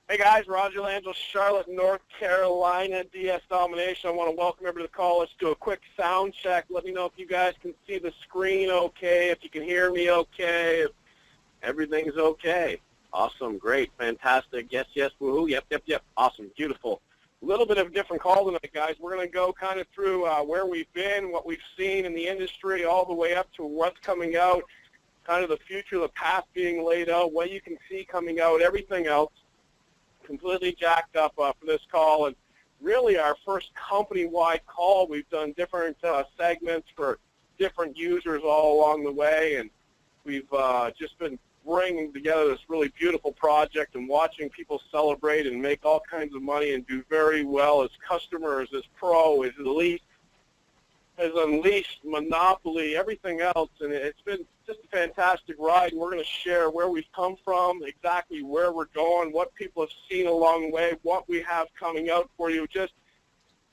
Hey guys, Roger Langille, Charlotte, North Carolina, DS Domination. I want to welcome everybody to the call. Let's do a quick sound check. Let me know if you guys can see the screen okay, if you can hear me okay, if everything's okay. Awesome, great, fantastic. Yes, yes, woohoo, yep. Awesome, beautiful. A little bit of a different call tonight, guys. We're going to go kind of through where we've been, what we've seen in the industry, all the way up to what's coming out, kind of the future, the path being laid out, what you can see coming out, everything else. Completely jacked up for this call, and really our first company-wide call. We've done different segments for different users all along the way, and we've just been bringing together this really beautiful project and watching people celebrate and make all kinds of money and do very well as customers, as pro, as elite, has unleashed monopoly, everything else, and it's been just a fantastic ride. And we're going to share where we've come from, exactly where we're going, what people have seen along the way, what we have coming out for you, just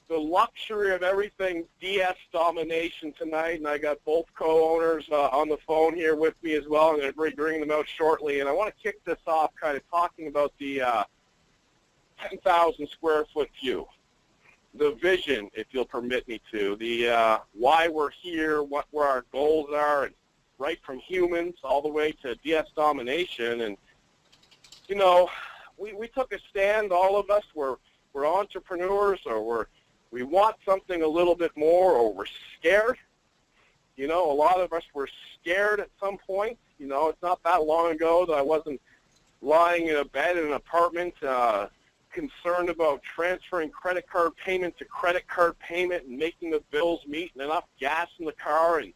the luxury of everything DS Domination tonight. And I got both co-owners on the phone here with me as well. I'm going to be bringing them out shortly. And I want to kick this off kind of talking about the 10,000 square foot view. The vision, if you'll permit me to, the why we're here, where our goals are, and right from humans all the way to DS Domination. And, you know, we took a stand, all of us, we're entrepreneurs, or we want something a little bit more, or we're scared. You know, a lot of us were scared at some point. You know, it's not that long ago that I wasn't lying in a bed in an apartment concerned about transferring credit card payment to credit card payment and making the bills meet and enough gas in the car and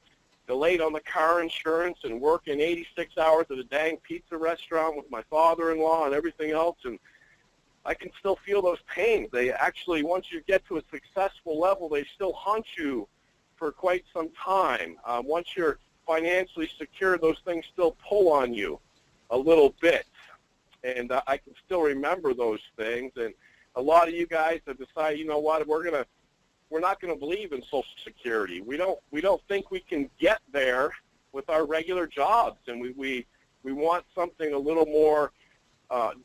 delayed on the car insurance and working 86 hours at a dang pizza restaurant with my father-in-law and everything else. And I can still feel those pains. They actually, once you get to a successful level, they still haunt you for quite some time. Once you're financially secure, those things still pull on you a little bit. And I can still remember those things. And a lot of you guys have decided, you know what, we're not going to believe in Social Security. We don't think we can get there with our regular jobs, and we want something a little more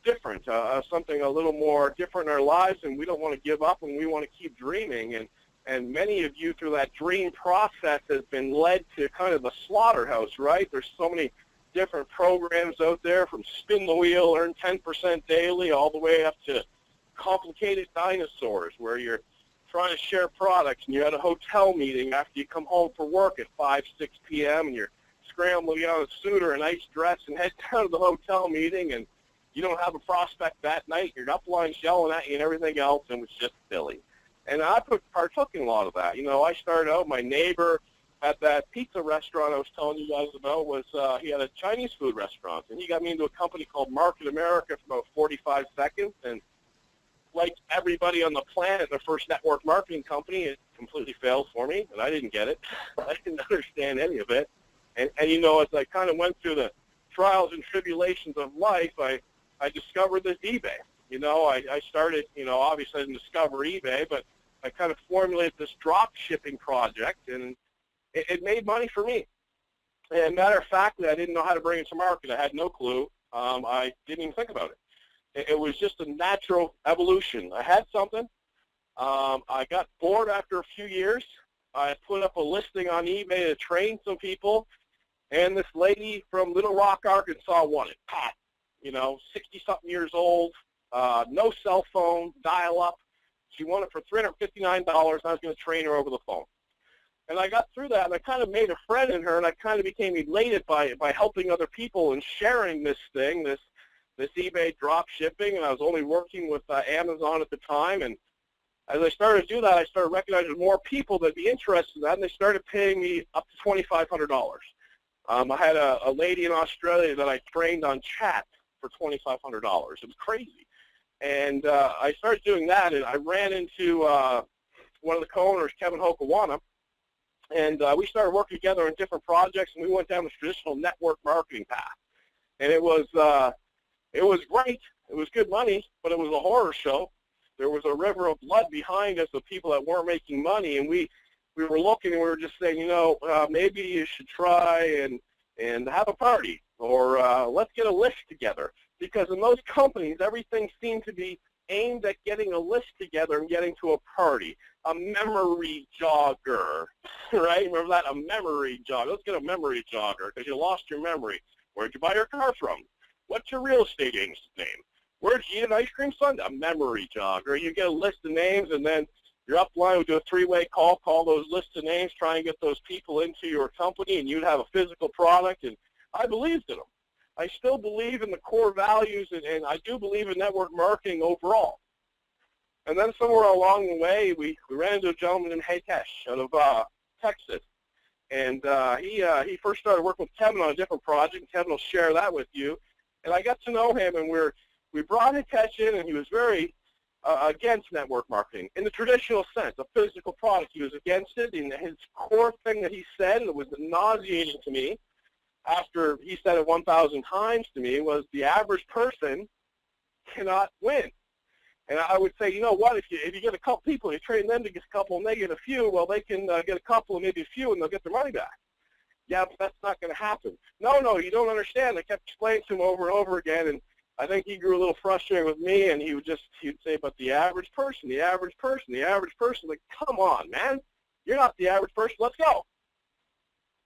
different, something a little more different in our lives, and we don't want to give up, and we want to keep dreaming. And many of you through that dream process has been led to kind of the slaughterhouse, right? There's so many different programs out there, from spin the wheel, earn 10% daily, all the way up to complicated dinosaurs, where you're trying to share products and you're at a hotel meeting after you come home from work at 5, 6 p.m. and you're scrambling out a suit or a nice dress and head down to the hotel meeting, and you don't have a prospect that night. Your upline's yelling at you and everything else, and it's just silly. And I partook in a lot of that. You know, I started out, my neighbor at that pizza restaurant I was telling you guys about was, he had a Chinese food restaurant, and he got me into a company called Market America for about 45 seconds, and like everybody on the planet, the first network marketing company, it completely failed for me, and I didn't get it. I didn't understand any of it. And you know, as I kind of went through the trials and tribulations of life, I discovered this eBay. You know, I started, you know, obviously I didn't discover eBay, but I kind of formulated this drop shipping project, and it made money for me. And matter of fact, I didn't know how to bring it to market. I had no clue. I didn't even think about it. It was just a natural evolution. I had something. I got bored after a few years. I put up a listing on eBay to train some people, and this lady from Little Rock, Arkansas wanted Pat, you know, 60-something years old, no cell phone, dial-up. She wanted it for $359, and I was going to train her over the phone. And I got through that, and I kind of made a friend in her, and I kind of became elated by helping other people and sharing this thing, this eBay drop shipping, and I was only working with Amazon at the time. And as I started to do that, I started recognizing more people that would be interested in that, and they started paying me up to $2,500. I had a lady in Australia that I trained on chat for $2,500. It was crazy. And I started doing that, and I ran into one of the co-owners, Kevin Hokoana, and we started working together on different projects, and we went down the traditional network marketing path. And it was great. It was good money, but it was a horror show. There was a river of blood behind us of people that weren't making money, and we were looking, and we were just saying, you know, maybe you should try and have a party, or let's get a list together. because in those companies, everything seemed to be aimed at getting a list together and getting to a party. A memory jogger, right? Remember that? A memory jogger. Let's get a memory jogger because you lost your memory. Where'd you buy your car from? What's your real estate agent's name? Where'd you eat an ice cream sundae? A memory jogger. You get a list of names, and then your upline would do a three-way call those lists of names, try and get those people into your company, and you'd have a physical product. And I believed in them. I still believe in the core values, and I do believe in network marketing overall. And then somewhere along the way, we ran into a gentleman named Hitesh out of Texas. And he first started working with Kevin on a different project, and Kevin will share that with you. And I got to know him, and we brought Hitesh in, and he was very against network marketing in the traditional sense, a physical product. He was against it, and his core thing that he said, and it was nauseating to me after he said it 1,000 times to me, was the average person cannot win. And I would say, you know what, if you get a couple people, you train them to get a couple and they get a few, well, they can get a couple and maybe a few and they'll get their money back. Yeah, but that's not going to happen. No, you don't understand. I kept explaining to him over and over again, and I think he grew a little frustrated with me, and he'd say, but the average person, the average person, the average person. Like, come on, man. You're not the average person. Let's go.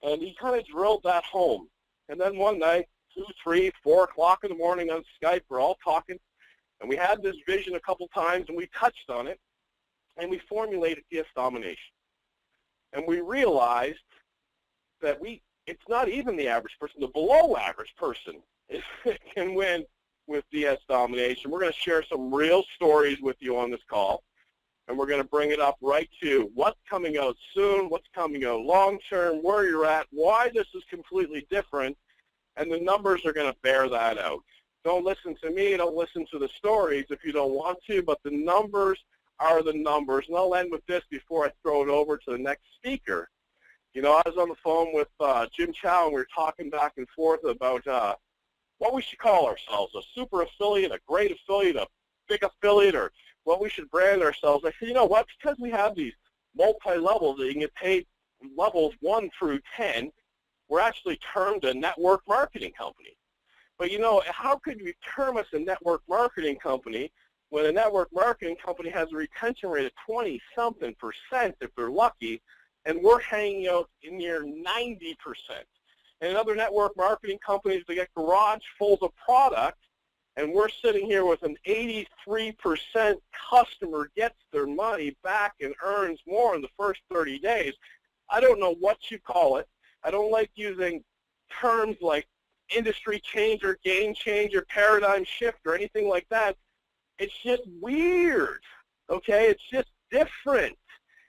And he kind of drilled that home. And then one night, 2, 3, 4 o'clock in the morning on Skype, we're all talking. And we had this vision a couple times, and we touched on it, and we formulated DS Domination. And we realized that it's not even the average person, the below average person can win with DS Domination. We're going to share some real stories with you on this call, and we're going to bring it up right to what's coming out soon, what's coming out long term, where you're at, why this is completely different, and the numbers are going to bear that out. Don't listen to me, don't listen to the stories if you don't want to, but the numbers are the numbers. And I'll end with this before I throw it over to the next speaker. You know, I was on the phone with Jim Chow, and we were talking back and forth about what we should call ourselves, a super affiliate, a great affiliate, a big affiliate, or what we should brand ourselves. I said, you know what, because we have these multi-levels that you can get paid levels 1 through 10, we're actually termed a network marketing company. But, you know, how could you term us a network marketing company when a network marketing company has a retention rate of 20-something% if they're lucky, and we're hanging out in near 90%? And other network marketing companies, they get garage fulls of product, and we're sitting here with an 83% customer gets their money back and earns more in the first 30 days. I don't know what you call it. I don't like using terms like industry changer, game changer, paradigm shift, or anything like that. It's just weird, okay? It's just different.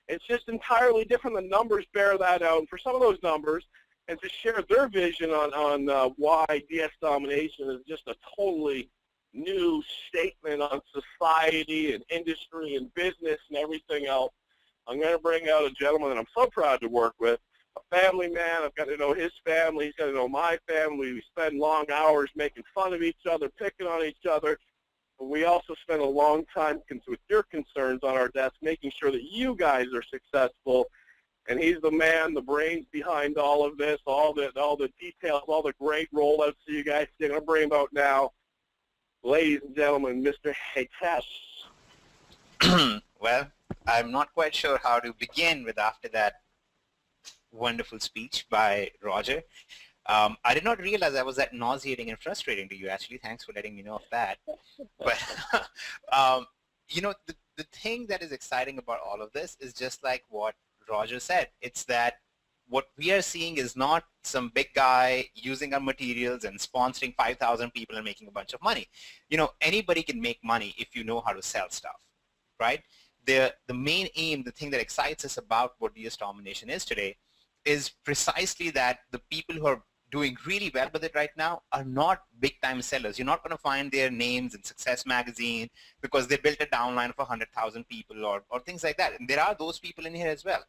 It's just entirely different. The numbers bear that out. And for some of those numbers, and to share their vision on why DS Domination is just a totally new statement on society and industry and business and everything else, I'm going to bring out a gentleman that I'm so proud to work with, a family man. I've got to know his family. He's got to know my family. We spend long hours making fun of each other, picking on each other. But we also spend a long time with your concerns on our desk, making sure that you guys are successful. And he's the man, the brains behind all of this, all the details, all the great rollouts that you guys see. I'm going to bring him out now. Ladies and gentlemen, Mr. Hitesh. Well, I'm not quite sure how to begin with after that wonderful speech by Roger. I did not realize I was that nauseating and frustrating to you, actually. Thanks for letting me know of that. But, you know, the thing that is exciting about all of this is just like what Roger said. It's that what we are seeing is not some big guy using our materials and sponsoring 5,000 people and making a bunch of money. You know, anybody can make money if you know how to sell stuff, right? The main aim, the thing that excites us about what DS Domination is today is precisely that the people who are doing really well with it right now are not big-time sellers. You're not going to find their names in Success Magazine because they built a downline of 100,000 people or things like that. And there are those people in here as well.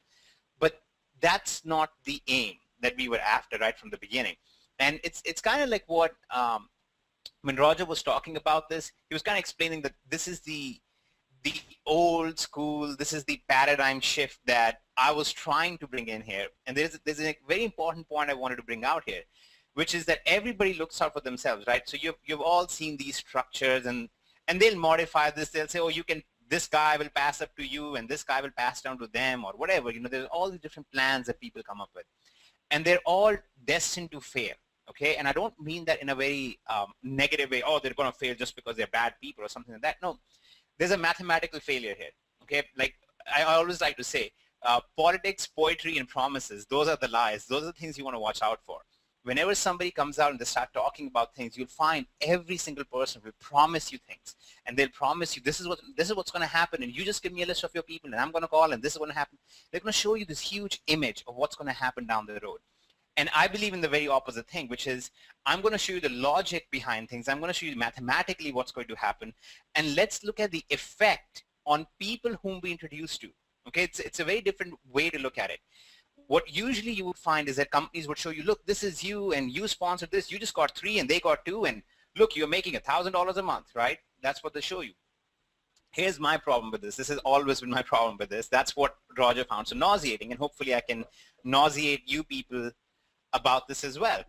But that's not the aim that we were after right from the beginning. And it's kind of like what, when Roger was talking about this, he was kind of explaining that this is the old school, this is the paradigm shift that I was trying to bring in here. And there's a very important point I wanted to bring out here, which is that everybody looks out for themselves, right? So you've all seen these structures, and they'll modify this. They'll say, oh, this guy will pass up to you, and this guy will pass down to them, or whatever. There's all these different plans that people come up with, and they're all destined to fail. Okay, and I don't mean that in a very negative way. Oh, they're going to fail just because they're bad people or something like that. No, there's a mathematical failure here. Okay, like I always like to say, politics, poetry, and promises, those are the lies. Those are the things you want to watch out for. Whenever somebody comes out and they start talking about things, you'll find every single person will promise you things, and they'll promise you this is what's going to happen, and you just give me a list of your people, and I'm going to call, and this is going to happen. They're going to show you this huge image of what's going to happen down the road. And I believe in the very opposite thing, which is I'm going to show you the logic behind things. I'm going to show you mathematically what's going to happen, and let's look at the effect on people whom we introduce to. Okay, it's a very different way to look at it. What usually you would find is that companies would show you, look, this is you, and you sponsored this. You just got 3, and they got 2, and look, you're making $1,000 a month, right? That's what they show you. Here's my problem with this. This has always been my problem with this. That's what Roger found so nauseating, and hopefully I can nauseate you people about this as well.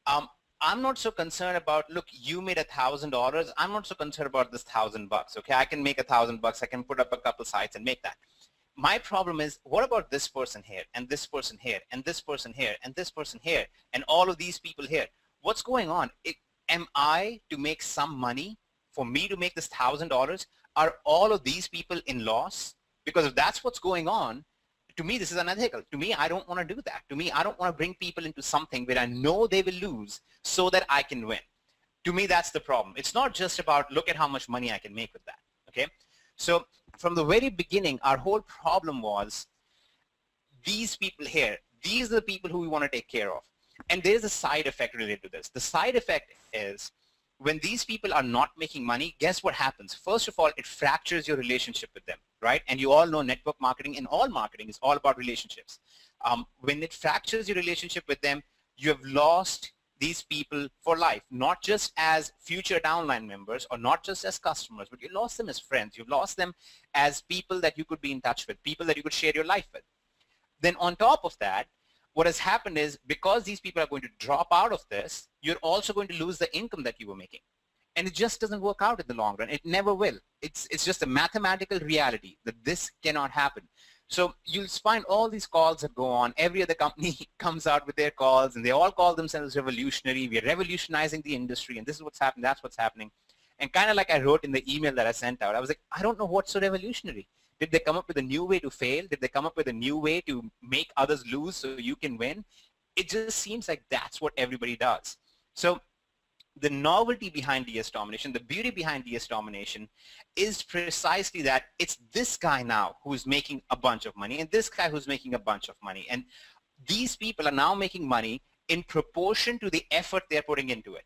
I'm not so concerned about, look, you made $1,000. I'm not so concerned about this $1,000. Okay, I can make $1,000. I can put up a couple sites and make that. My problem is, what about this person here, and this person here, and this person here, and this person here, and all of these people here? What's going on? Am I to make some money for me to make this $1,000? Are all of these people in loss? Because if that's what's going on, to me, this is unethical. To me, I don't want to do that. To me, I don't want to bring people into something where I know they will lose so that I can win. To me, that's the problem. It's not just about, look at how much money I can make with that. Okay? So from the very beginning, our whole problem was these people here. These are the people who we want to take care of. And there's a side effect related to this. The side effect is when these people are not making money, guess what happens? First of all, it fractures your relationship with them, right? And you all know network marketing and all marketing is all about relationships. When it fractures your relationship with them, you have lost these people for life, not just as future downline members or not just as customers, but you lost them as friends. You've lost them as people that you could be in touch with, people that you could share your life with. Then on top of that, what has happened is because these people are going to drop out of this, you're also going to lose the income that you were making. And it just doesn't work out in the long run. It never will. It's just a mathematical reality that this cannot happen. So you'll find all these calls that go on. Every other company comes out with their calls, and they all call themselves revolutionary. We're revolutionizing the industry, and this is what's happening, that's what's happening. And kind of like I wrote in the email that I sent out, I was like, I don't know what's so revolutionary. Did they come up with a new way to fail? Did they come up with a new way to make others lose so you can win? It just seems like that's what everybody does. So the novelty behind DS domination, the beauty behind DS domination is precisely that it's this guy now who's making a bunch of money and this guy who's making a bunch of money. And these people are now making money in proportion to the effort they're putting into it.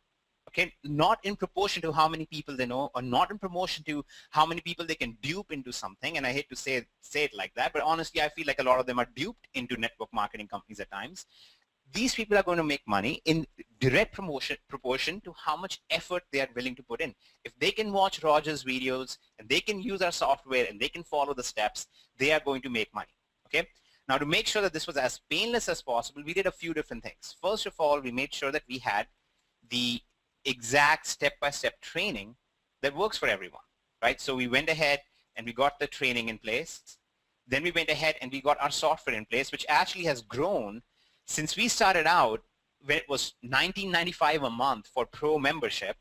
Okay, not in proportion to how many people they know or not in proportion to how many people they can dupe into something. And I hate to say it like that, but honestly, I feel like a lot of them are duped into network marketing companies at times. These people are going to make money in direct proportion to how much effort they are willing to put in. If they can watch Roger's videos and they can use our software and they can follow the steps, they are going to make money. Okay. Now, to make sure that this was as painless as possible, we did a few different things. First of all, we made sure that we had the exact step-by-step training that works for everyone, right? So we went ahead and we got the training in place. Then we went ahead and we got our software in place, which actually has grown since we started out when it was $19.95 a month for pro membership.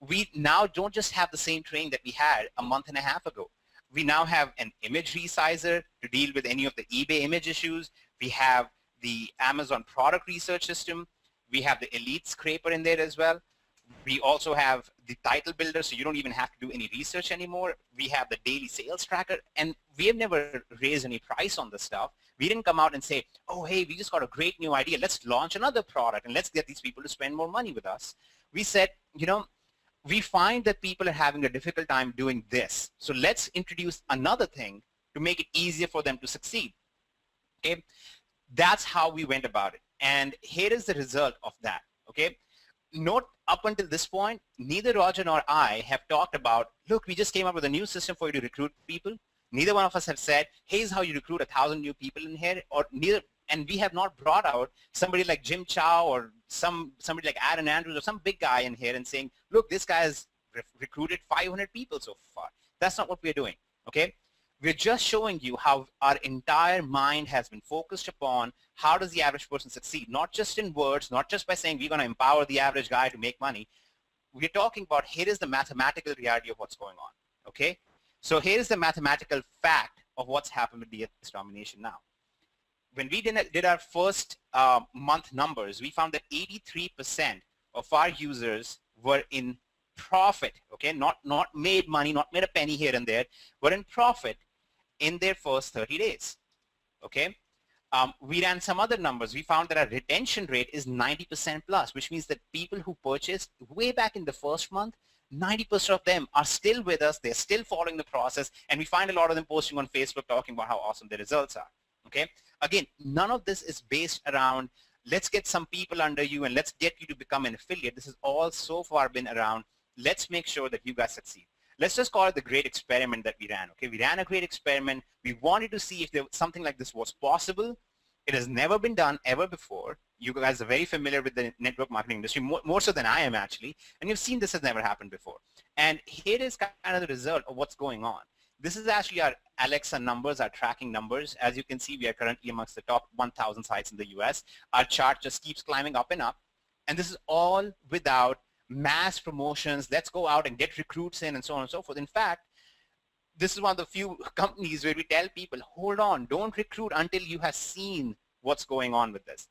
We now don't just have the same training that we had a month and a half ago. We now have an image resizer to deal with any of the eBay image issues. We have the Amazon product research system. We have the Elite scraper in there as well. We also have the title builder, so you don't even have to do any research anymore. We have the daily sales tracker, and we have never raised any price on this stuff. We didn't come out and say, oh, hey, we just got a great new idea. Let's launch another product, and let's get these people to spend more money with us. We said, you know, we find that people are having a difficult time doing this, so let's introduce another thing to make it easier for them to succeed. Okay, that's how we went about it, and here is the result of that. Okay. Note, up until this point, neither Roger nor I have talked about, look, we just came up with a new system for you to recruit people. Neither one of us have said, here's how you recruit 1,000 new people in here, or neither, and we have not brought out somebody like Jim Chow or somebody like Aaron Andrews or some big guy in here and saying, look, this guy has recruited 500 people so far. That's not what we're doing, okay? We're just showing you how our entire mind has been focused upon how does the average person succeed, not just in words, not just by saying we're going to empower the average guy to make money. We're talking about here is the mathematical reality of what's going on, okay? So here is the mathematical fact of what's happened with DS Domination now. When we did our first month numbers, we found that 83% of our users were in profit, okay? Not made money, not made a penny here and there, but in profit in their first 30 days, okay? We ran some other numbers. We found that our retention rate is 90% plus, which means that people who purchased way back in the first month, 90% of them are still with us. They're still following the process, and we find a lot of them posting on Facebook talking about how awesome the results are, okay? Again, none of this is based around let's get some people under you and let's get you to become an affiliate. This has all so far been around let's make sure that you guys succeed. Let's just call it the great experiment that we ran, okay? We ran a great experiment. We wanted to see if something like this was possible. It has never been done ever before. You guys are very familiar with the network marketing industry, more so than I am actually, and you've seen this has never happened before. And here is kind of the result of what's going on. This is actually our Alexa numbers, our tracking numbers. As you can see, we are currently amongst the top 1,000 sites in the US. Our chart just keeps climbing up and up. And this is all without mass promotions. Let's go out and get recruits in and so on and so forth. In fact, this is one of the few companies where we tell people, hold on, don't recruit until you have seen what's going on with this.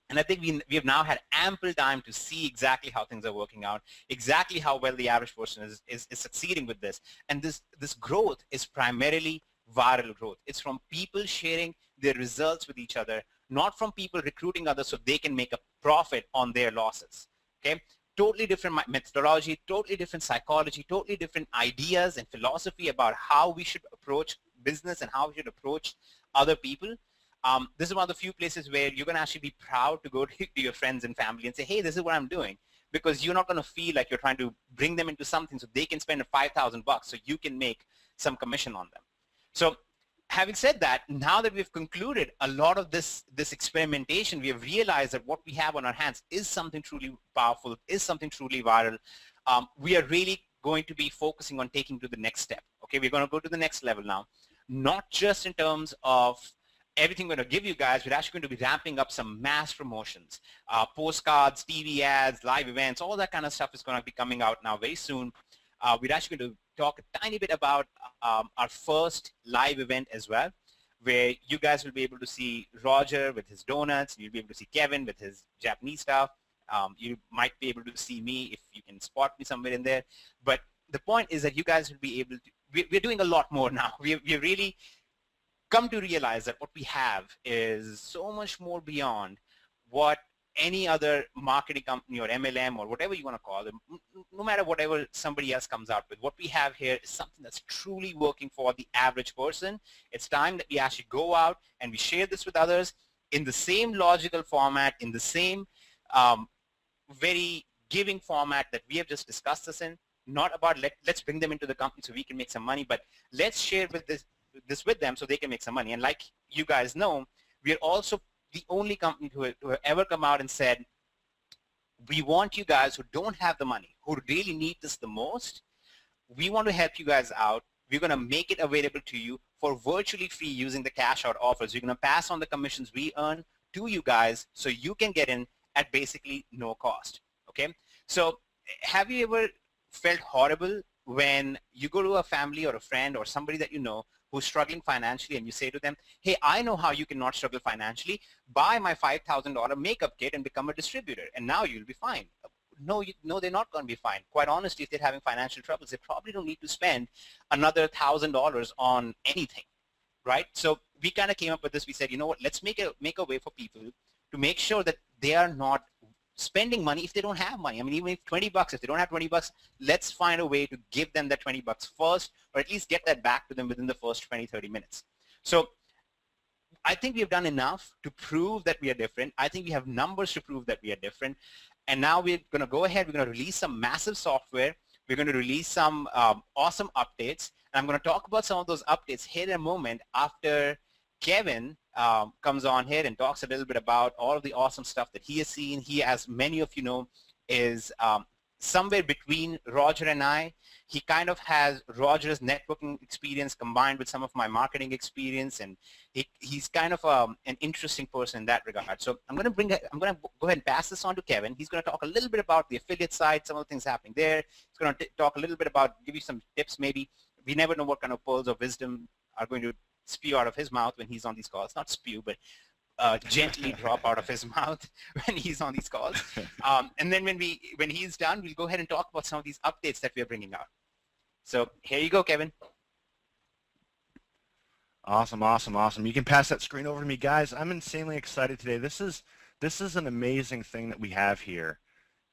And I think we have now had ample time to see exactly how things are working out, exactly how well the average person is succeeding with this. And this growth is primarily viral growth. It's from people sharing their results with each other, not from people recruiting others so they can make a profit on their losses, okay? Totally different methodology, totally different psychology, totally different ideas and philosophy about how we should approach business and how we should approach other people. This is one of the few places where you're going to actually be proud to go to your friends and family and say, hey, this is what I'm doing, because you're not going to feel like you're trying to bring them into something so they can spend $5,000 so you can make some commission on them. So having said that, now that we've concluded a lot of this experimentation, we have realized that what we have on our hands is something truly powerful, is something truly viral. We are really going to be focusing on taking to the next step. Okay, we're going to go to the next level now, not just in terms of everything we're going to give you guys. We're actually going to be ramping up some mass promotions, postcards, TV ads, live events, all that kind of stuff is going to be coming out now very soon. We're actually going to talk a tiny bit about our first live event as well, where you guys will be able to see Roger with his donuts. You'll be able to see Kevin with his Japanese stuff. You might be able to see me if you can spot me somewhere in there. But the point is that you guys will be able to, we're doing a lot more now. We're really come to realize that what we have is so much more beyond what any other marketing company or MLM or whatever you want to call it, no matter whatever somebody else comes out with. What we have here is something that's truly working for the average person. It's time that we actually go out and we share this with others in the same logical format, in the same very giving format that we have just discussed this in. Not about let's bring them into the company so we can make some money, but let's share with this with them so they can make some money. And like you guys know, we are also the only company who have ever come out and said, we want you guys who don't have the money, who really need this the most, we want to help you guys out. We're going to make it available to you for virtually free using the cash out offers. We're going to pass on the commissions we earn to you guys so you can get in at basically no cost. Okay? So have you ever felt horrible when you go to a family or a friend or somebody that you know who's struggling financially and you say to them, hey, I know how you cannot struggle financially. Buy my $5,000 makeup kit and become a distributor, and now you'll be fine. No, they're not going to be fine. Quite honestly, if they're having financial troubles, they probably don't need to spend another $1,000 on anything, right? So we kind of came up with this. We said, you know what, let's make a way for people to make sure that they are not spending money if they don't have money. I mean, even if 20 bucks, if they don't have 20 bucks, let's find a way to give them that 20 bucks first, or at least get that back to them within the first 20, 30 minutes. So I think we have done enough to prove that we are different. I think we have numbers to prove that we are different. And now we're going to go ahead. We're going to release some massive software. We're going to release some awesome updates. And I'm going to talk about some of those updates here in a moment after Kevin comes on here and talks a little bit about all of the awesome stuff that he has seen. He, as many of you know, is somewhere between Roger and I. He kind of has Roger's networking experience combined with some of my marketing experience, and he's kind of an interesting person in that regard. So I'm going to go ahead and pass this on to Kevin. He's going to talk a little bit about the affiliate side, some of the things happening there. He's going to talk a little bit about, give you some tips maybe. We never know what kind of pearls of wisdom are going to spew out of his mouth when he's on these calls. Not spew, but gently drop out of his mouth when he's on these calls. And then when he's done, we'll go ahead and talk about some of these updates that we're bringing out. So here you go, Kevin. Awesome, awesome, awesome. You can pass that screen over to me, guys. I'm insanely excited today. This is an amazing thing that we have here,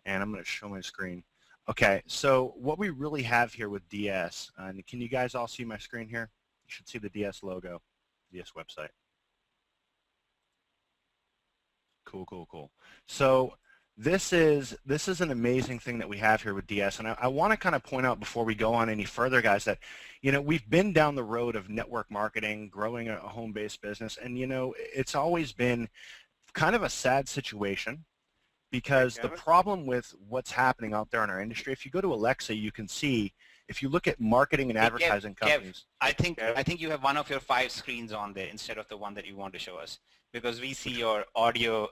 and I'm going to show my screen. Okay, so what we really have here with DS, and can you guys all see my screen here? You should see the DS logo, DS website. Cool, cool, cool. So this is an amazing thing that we have here with DS, and I want to kind of point out before we go on any further, guys, that, you know, we've been down the road of network marketing, growing a home-based business, and, you know, it's always been kind of a sad situation because the problem with what's happening out there in our industry, if you go to Alexa, you can see, if you look at marketing and advertising companies. Kev, I think you have one of your 5 screens on there instead of the one that you want to show us, because we see your audio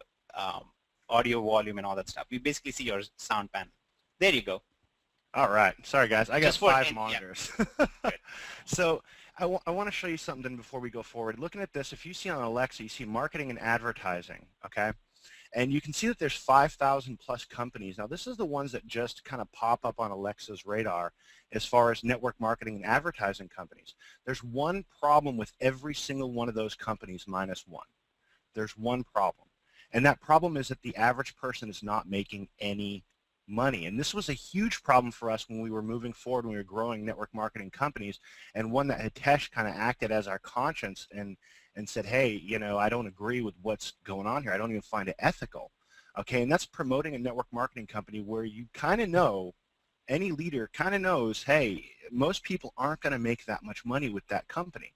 volume and all that stuff. We basically see your sound panel. There you go. All right. Sorry, guys. I got Just 5 monitors. Yeah. So I want to show you something before we go forward. Looking at this, if you see on Alexa, you see marketing and advertising, okay? And you can see that there's 5,000 plus companies. Now, this is the ones that just kind of pop up on Alexa's radar as far as network marketing and advertising companies. There's one problem with every single one of those companies minus one. There's one problem. And that problem is that the average person is not making any money. And this was a huge problem for us when we were moving forward, when we were growing network marketing companies, and one that Hitesh kind of acted as our conscience and said, hey, you know, I don't agree with what's going on here. I don't even find it ethical. Okay, and that's promoting a network marketing company where you kind of know, any leader kind of knows, hey, most people aren't going to make that much money with that company.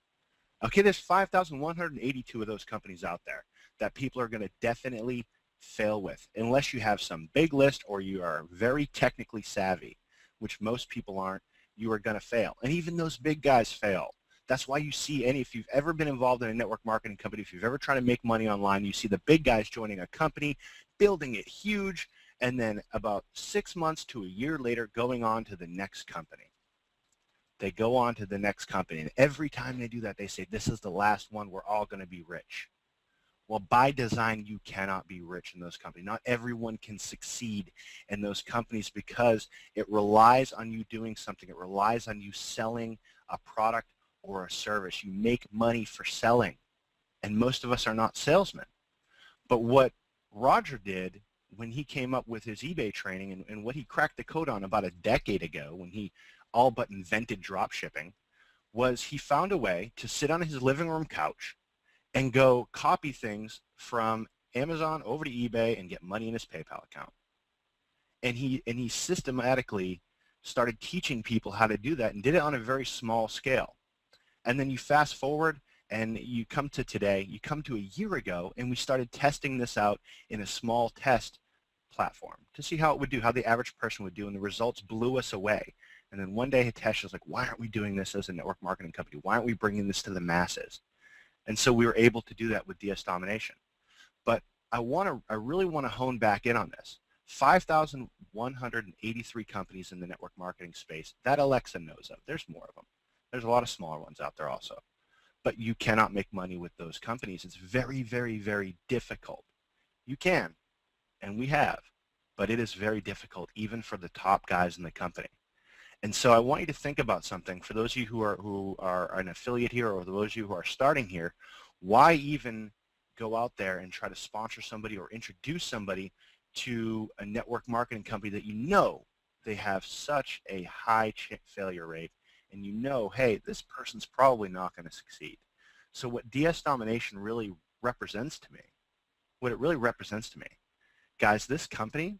Okay, there's 5,182 of those companies out there that people are going to definitely fail with, unless you have some big list or you are very technically savvy, which most people aren't. You are going to fail. And even those big guys fail. That's why you see if you've ever been involved in a network marketing company, if you've ever tried to make money online, you see the big guys joining a company, building it huge, and then about 6 months to a year later going on to the next company. They go on to the next company, and every time they do that, they say, this is the last one, we're all going to be rich. Well, by design, you cannot be rich in those companies. Not everyone can succeed in those companies because it relies on you doing something. It relies on you selling a product or a service. You make money for selling, and most of us are not salesmen. But what Roger did when he came up with his eBay training and what he cracked the code on about a decade ago when he all but invented dropshipping was he found a way to sit on his living room couch and go copy things from Amazon over to eBay and get money in his PayPal account. And he systematically started teaching people how to do that and did it on a very small scale. And then you fast forward and you come to today, you come to a year ago, and we started testing this out in a small test platform to see how it would do, how the average person would do, and the results blew us away. And then one day Hitesh was like, why aren't we doing this as a network marketing company? Why aren't we bringing this to the masses? And so we were able to do that with DS Domination. But I really want to hone back in on this. 5,183 companies in the network marketing space that Alexa knows of. There's more of them. There's a lot of smaller ones out there also. But you cannot make money with those companies. It's very, very, very difficult. You can, and we have, but it is very difficult even for the top guys in the company. And so I want you to think about something. For those of you who are an affiliate here, or those of you who are starting here, why even go out there and try to sponsor somebody or introduce somebody to a network marketing company that you know they have such a high failure rate, and you know, hey, this person's probably not going to succeed. So what DS Domination really represents to me, guys, this company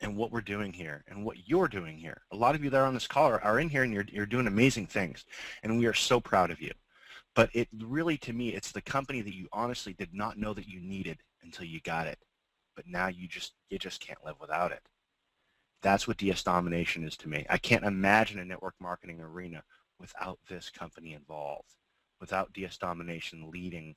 and what we're doing here and what you're doing here. A lot of you that are on this call are in here and you're doing amazing things, and we are so proud of you. But it really, to me, it's the company that you honestly did not know that you needed until you got it. But now you just can't live without it. That's what DS Domination is to me. I can't imagine a network marketing arena without this company involved, without DS Domination leading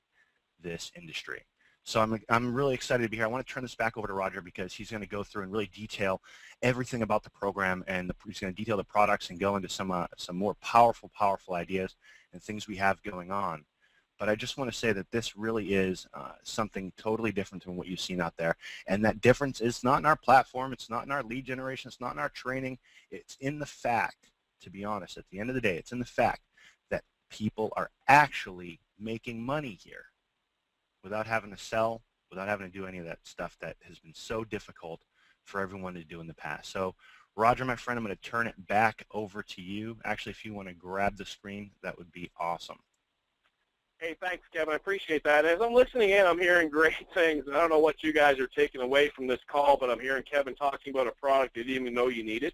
this industry. So I'm really excited to be here. I want to turn this back over to Roger because he's going to go through and really detail everything about the program, and he's going to detail the products and go into some more powerful ideas and things we have going on. But I just want to say that this really is something totally different than what you've seen out there. And that difference is not in our platform. It's not in our lead generation. It's not in our training. It's in the fact, to be honest, at the end of the day, it's in the fact that people are actually making money here without having to sell, without having to do any of that stuff that has been so difficult for everyone to do in the past. So, Roger, my friend, I'm going to turn it back over to you. Actually, if you want to grab the screen, that would be awesome. Hey, thanks, Kevin. I appreciate that. As I'm listening in, I'm hearing great things. I don't know what you guys are taking away from this call, but I'm hearing Kevin talking about a product you didn't even know you needed,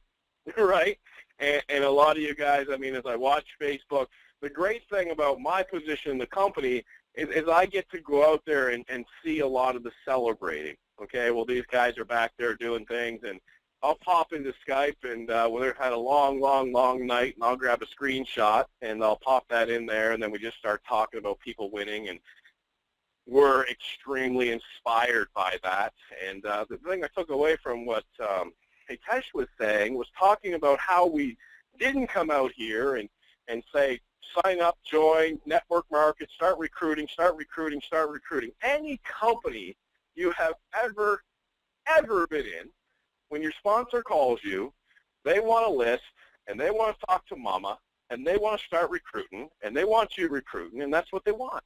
right? And a lot of you guys, I mean, as I watch Facebook, the great thing about my position in the company is I get to go out there and see a lot of the celebrating, okay? Well, these guys are back there doing things, and I'll pop into Skype, and when they've had a long night, and I'll grab a screenshot, and I'll pop that in there, and then we just start talking about people winning, and we're extremely inspired by that. And the thing I took away from what Hitesh was saying was talking about how we didn't come out here and say, sign up, join, network market, start recruiting. Any company you have ever been in, when your sponsor calls you, they want a list, and they want to talk to mama, and they want to start recruiting, and they want you recruiting, and that's what they want.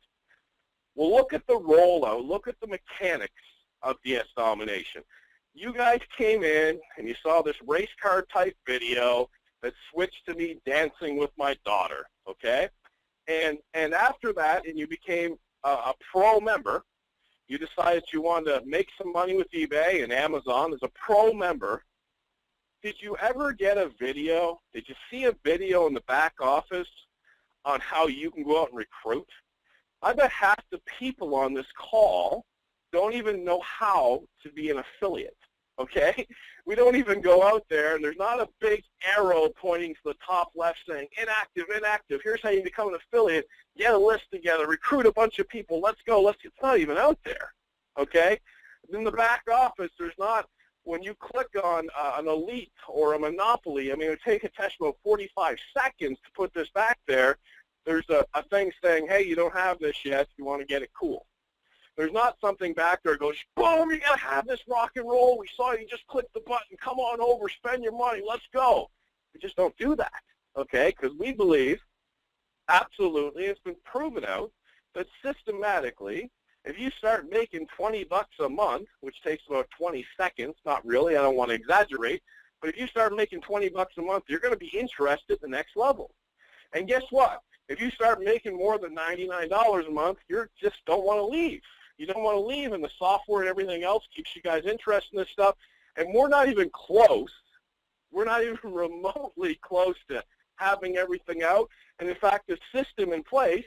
Well, look at the rollout. Look at the mechanics of DS Domination. You guys came in, and you saw this race car type video that switched to me dancing with my daughter, okay? And after that, and you became a pro member, you decided you wanted to make some money with eBay and Amazon as a pro member. Did you ever get a video? Did you see a video in the back office on how you can go out and recruit? I bet half the people on this call don't even know how to be an affiliate, okay? We don't even go out there, and there's not a big arrow pointing to the top left saying, inactive. Here's how you become an affiliate. Get a list together. Recruit a bunch of people. Let's go. It's not even out there, okay? In the back office, there's not, when you click on an Elite or a Monopoly, I mean, it would take Hitesh about 45 seconds to put this back there. There's a thing saying, hey, you don't have this yet. You want to get it cool. There's not something back there that goes, boom, you got to have this rock and roll. We saw you just click the button. Come on over. Spend your money. Let's go. We just don't do that, okay? Because we believe, absolutely, it's been proven out, that systematically, if you start making $20 a month, which takes about 20 seconds, not really, I don't want to exaggerate, but if you start making $20 a month, you're going to be interested at the next level. And guess what? If you start making more than $99 a month, you just don't want to leave. You don't want to leave, and the software and everything else keeps you guys interested in this stuff. And we're not even close. We're not even remotely close to having everything out. And in fact, the system in place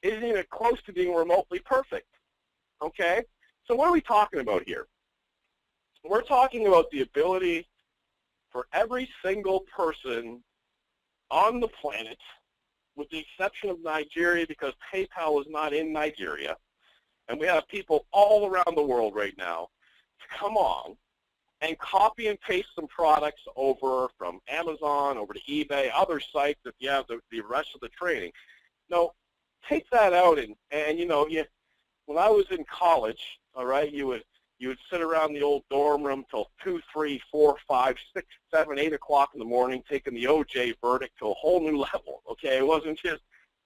isn't even close to being remotely perfect. Okay? So what are we talking about here? We're talking about the ability for every single person on the planet, with the exception of Nigeria, because PayPal is not in Nigeria, and we have people all around the world right now, to come on and copy and paste some products over from Amazon, over to eBay, other sites if you have the rest of the training. No, take that out, and you know, when I was in college, all right, you would sit around the old dorm room till 2, 3, 4, 5, 6, 7, 8 o'clock in the morning, taking the OJ verdict to a whole new level, okay? It wasn't just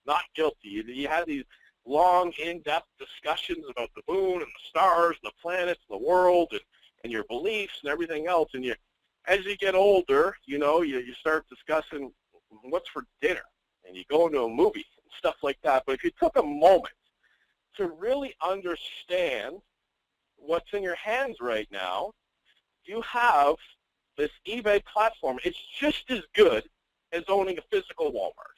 not guilty. You had these long, in-depth discussions about the moon and the stars and the planets and the world and your beliefs and everything else. And as you get older, you know, you start discussing what's for dinner, and you go into a movie and stuff like that. But if you took a moment to really understand what's in your hands right now, you have this eBay platform. It's just as good as owning a physical Walmart.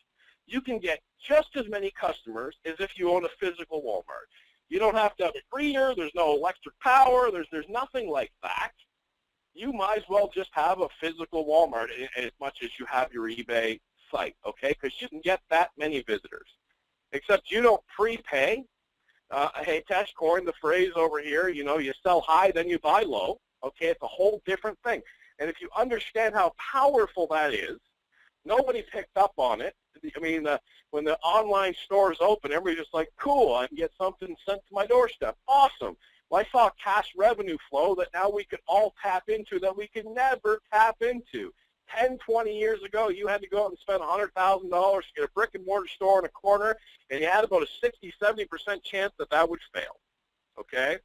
you can get just as many customers as if you own a physical Walmart. You don't have to have a greeter. There's no electric power. There's nothing like that. You might as well just have a physical Walmart as much as you have your eBay site, okay? Because you can get that many visitors. Except you don't prepay. Hey, Tesh coined the phrase over here, you know, you sell high, then you buy low. Okay, it's a whole different thing. And if you understand how powerful that is, nobody picked up on it. I mean, when the online stores open, everybody's just like, cool, I can get something sent to my doorstep. Awesome. Well, I saw cash revenue flow that now we could all tap into that we could never tap into. 10, 20 years ago, you had to go out and spend $100,000 to get a brick and mortar store in a corner, and you had about a 60, 70% chance that that would fail. Okay?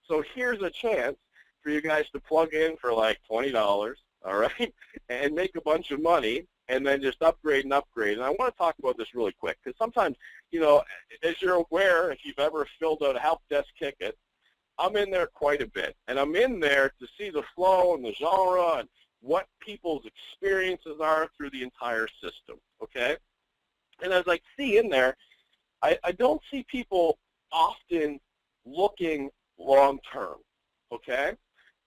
So here's a chance for you guys to plug in for like $20, all right, and make a bunch of money, and then just upgrade and upgrade. And I want to talk about this really quick, because sometimes, you know, as you're aware, if you've ever filled out a help desk ticket, I'm in there quite a bit. And I'm in there to see the flow and the genre and what people's experiences are through the entire system, okay? And as I see in there, I don't see people often looking long-term, okay?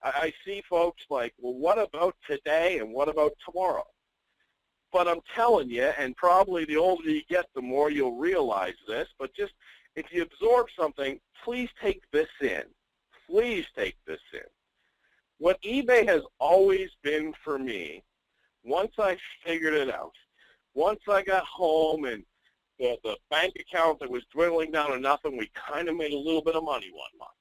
I see folks like, well, what about today and what about tomorrow? But I'm telling you, and probably the older you get, the more you'll realize this, but just if you absorb something, please take this in. Please take this in. What eBay has always been for me, once I figured it out, once I got home and the bank account that was dwindling down to nothing, we kind of made a little bit of money one month.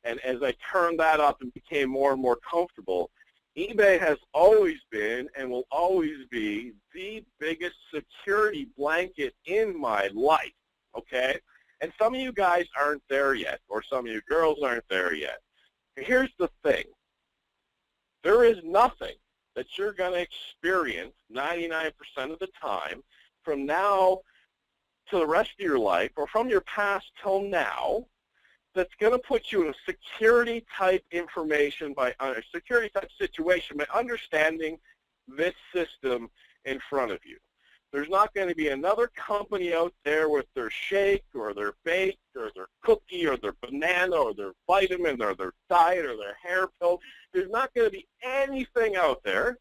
And as I turned that up and became more and more comfortable, eBay has always been and will always be the biggest security blanket in my life, okay? And some of you guys aren't there yet, or some of you girls aren't there yet. Here's the thing. There is nothing that you're going to experience 99% of the time from now to the rest of your life, or from your past till now, that's going to put you in a security type information by a security type situation by understanding this system in front of you. There's not going to be another company out there with their shake or their bake or their cookie or their banana or their vitamin or their diet or their hair pill. There's not going to be anything out there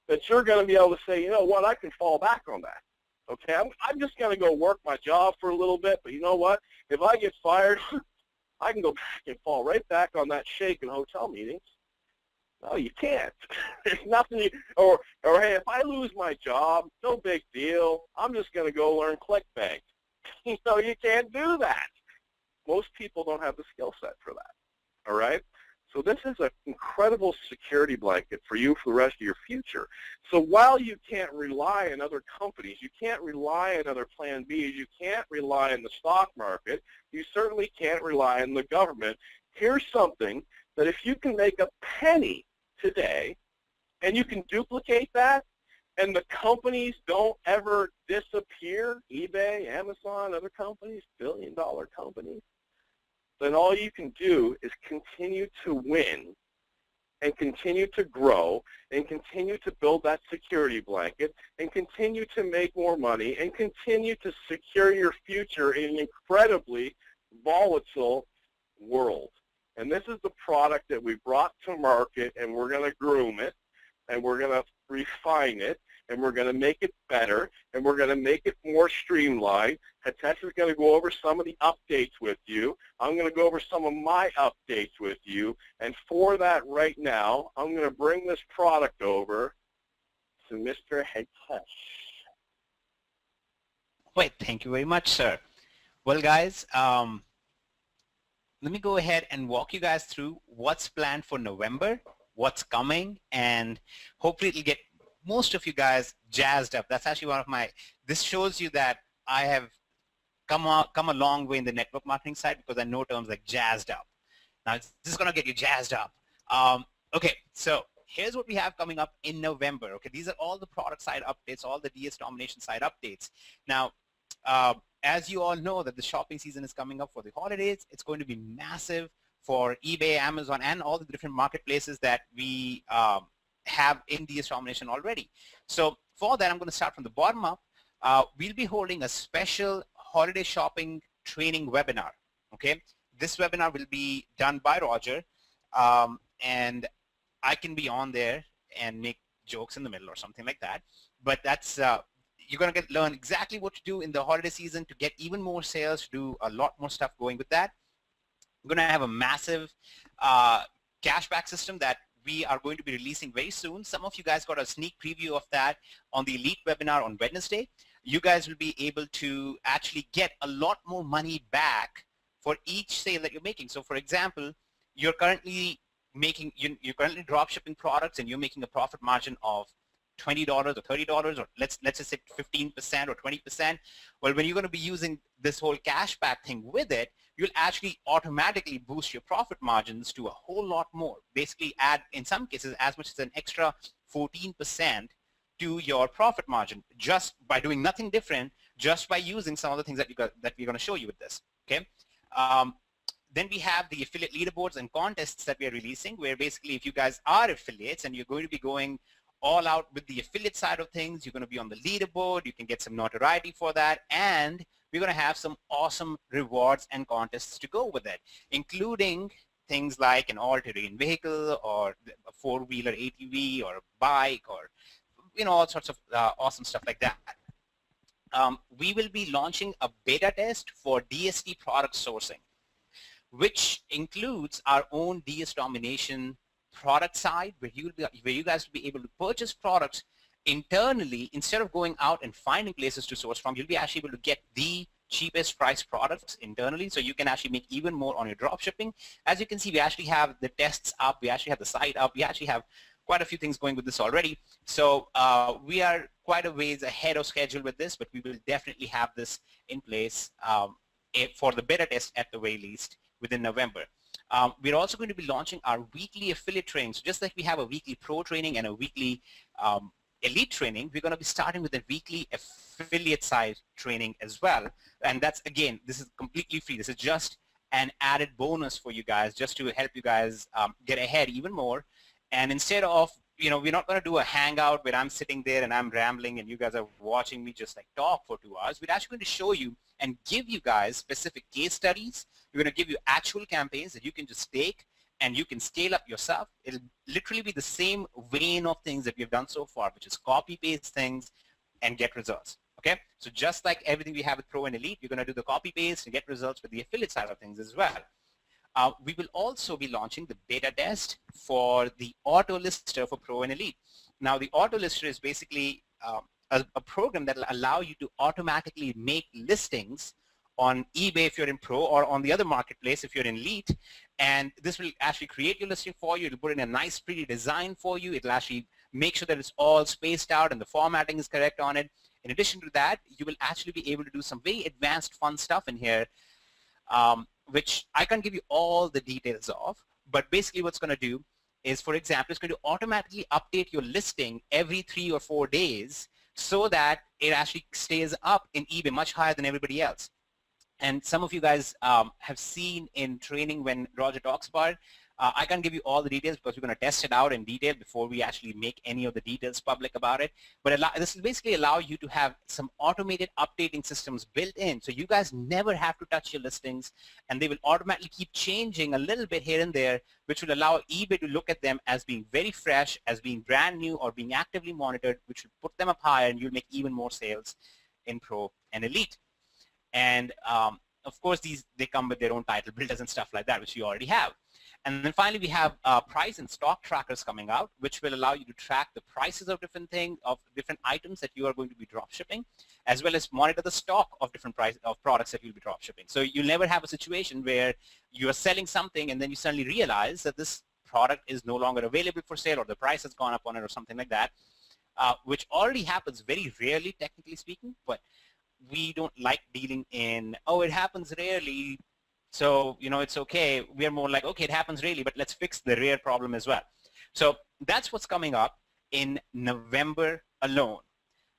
that you're going to be able to say, you know what, I can fall back on that. Okay, I'm just going to go work my job for a little bit, but you know what, if I get fired, I can go back and fall right back on that shake in hotel meetings. No, you can't. There's nothing, or hey, if I lose my job, no big deal. I'm just going to go learn ClickBank. You know, you can't do that. Most people don't have the skill set for that, all right? So this is an incredible security blanket for you for the rest of your future. So while you can't rely on other companies, you can't rely on other plan Bs, you can't rely on the stock market, you certainly can't rely on the government. Here's something that if you can make a penny today, and you can duplicate that, and the companies don't ever disappear, eBay, Amazon, other companies, billion-dollar companies, then all you can do is continue to win and continue to grow and continue to build that security blanket and continue to make more money and continue to secure your future in an incredibly volatile world. And this is the product that we brought to market, and we're going to groom it, and we're going to refine it, and we're going to make it better, and we're going to make it more streamlined. Hitesh is going to go over some of the updates with you. I'm going to go over some of my updates with you. And for that right now, I'm going to bring this product over to Mr. Hitesh. Wait, thank you very much, sir. Well, guys, let me go ahead and walk you guys through what's planned for November, what's coming, and hopefully it'll get most of you guys jazzed up. That's actually one of my, this shows you that I have come a long way in the network marketing side, because I know terms like jazzed up. Now, this is going to get you jazzed up. Okay, so here's what we have coming up in November. Okay, these are all the product side updates, all the DS Domination side updates. Now, as you all know that the shopping season is coming up for the holidays, it's going to be massive for eBay, Amazon, and all the different marketplaces that we have in DS Domination already. So for that, I'm going to start from the bottom up. we'll be holding a special holiday shopping training webinar. Okay, this webinar will be done by Roger, and I can be on there and make jokes in the middle or something like that. But that's you're going to learn exactly what to do in the holiday season to get even more sales, to do a lot more stuff going with that. We're going to have a massive cashback system that we are going to be releasing very soon. Some of you guys got a sneak preview of that on the Elite webinar on Wednesday. You guys will be able to actually get a lot more money back for each sale that you're making. So for example, you're currently currently drop shipping products and you're making a profit margin of $20 or $30, or let's just say 15% or 20%. Well, when you're going to be using this whole cashback thing with it, you'll actually automatically boost your profit margins to a whole lot more. Basically add, in some cases, as much as an extra 14% to your profit margin just by doing nothing different, just by using some of the things that we're going to show you with this. Okay. Then we have the affiliate leaderboards and contests that we are releasing, where basically if you guys are affiliates and you're going to be going all out with the affiliate side of things, you're going to be on the leaderboard, you can get some notoriety for that, and we're going to have some awesome rewards and contests to go with it, including things like an all-terrain vehicle or a four-wheeler ATV or a bike, or all sorts of awesome stuff like that. We will be launching a beta test for DST product sourcing, which includes our own DS Domination product side, where you guys will be able to purchase products internally instead of going out and finding places to source from. You'll be actually able to get the cheapest price products internally, so you can actually make even more on your drop shipping. As you can see, we actually have the tests up, we actually have the site up, we actually have quite a few things going with this already. So we are quite a ways ahead of schedule with this, but we will definitely have this in place for the beta test at the very least within November. We're also going to be launching our weekly affiliate training. So just like we have a weekly pro training and a weekly elite training, we're going to be starting with a weekly affiliate side training as well. And that's, again, this is completely free. This is just an added bonus for you guys, just to help you guys get ahead even more. And instead of, we're not going to do a hangout where I'm sitting there and I'm rambling and you guys are watching me just like talk for 2 hours. We're actually going to show you and give you guys specific case studies. We're going to give you actual campaigns that you can just take and you can scale up yourself. It'll literally be the same vein of things that we've done so far, which is copy paste things and get results. Okay, so just like everything we have with Pro and Elite, you're going to do the copy paste and get results with the affiliate side of things as well. We will also be launching the beta test for the auto lister for Pro and Elite. Now, the auto lister is basically a program that will allow you to automatically make listings on eBay if you're in Pro, or on the other marketplace if you're in Elite. And this will actually create your listing for you. It'll put in a nice, pretty design for you. It'll actually make sure that it's all spaced out and the formatting is correct on it. In addition to that, you will actually be able to do some very advanced, fun stuff in here, which I can't give you all the details of. But basically what's going to do is, for example, it's going to automatically update your listing every 3 or 4 days so that it actually stays up in eBay much higher than everybody else. And some of you guys have seen in training when Roger talks about it. I can't give you all the details because we're going to test it out in detail before we actually make any of the details public about it. But this will basically allow you to have some automated updating systems built in, so you guys never have to touch your listings, and they will automatically keep changing a little bit here and there, which will allow eBay to look at them as being very fresh, as being brand new, or being actively monitored, which will put them up higher, and you'll make even more sales in Pro and Elite. And of course, they come with their own title builders and stuff like that, which you already have. And then finally, we have price and stock trackers coming out, which will allow you to track the prices of different things, of different items that you are going to be drop shipping, as well as monitor the stock of different products that you'll be drop shipping. So you'll never have a situation where you are selling something and then you suddenly realize that this product is no longer available for sale, or the price has gone up on it, or something like that, which already happens very rarely, technically speaking. But we don't like dealing in, oh, it happens rarely, so, it's okay. We're more like, okay, it happens really, but let's fix the rare problem as well. So that's what's coming up in November alone.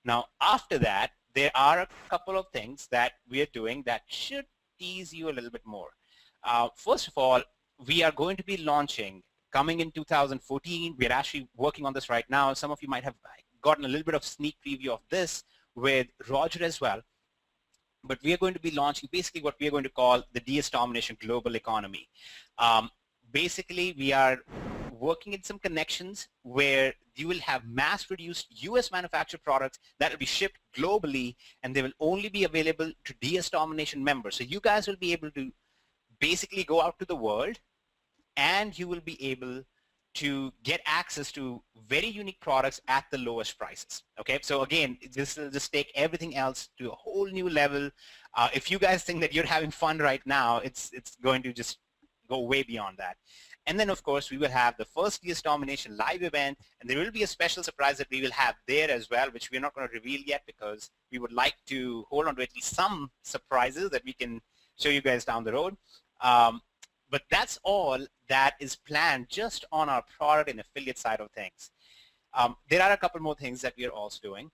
Now, after that, there are a couple of things that we are doing that should tease you a little bit more. First of all, we are going to be launching, coming in 2014. We're actually working on this right now. Some of you might have gotten a little bit of sneak preview of this with Roger as well. But we are going to be launching basically what we are going to call the DS Domination Global Economy. Basically, we are working in some connections where you will have mass-produced U.S. manufactured products that will be shipped globally, and they will only be available to DS Domination members. So you guys will be able to basically go out to the world, and you will be able to get access to very unique products at the lowest prices. Okay, so again, this will just take everything else to a whole new level. If you guys think that you're having fun right now, it's going to just go way beyond that. And then, of course, we will have the first DS Domination live event, and there will be a special surprise that we will have there as well, which we're not going to reveal yet because we would like to hold on to at least some surprises that we can show you guys down the road. But that's all that is planned just on our product and affiliate side of things. There are a couple more things that we are also doing.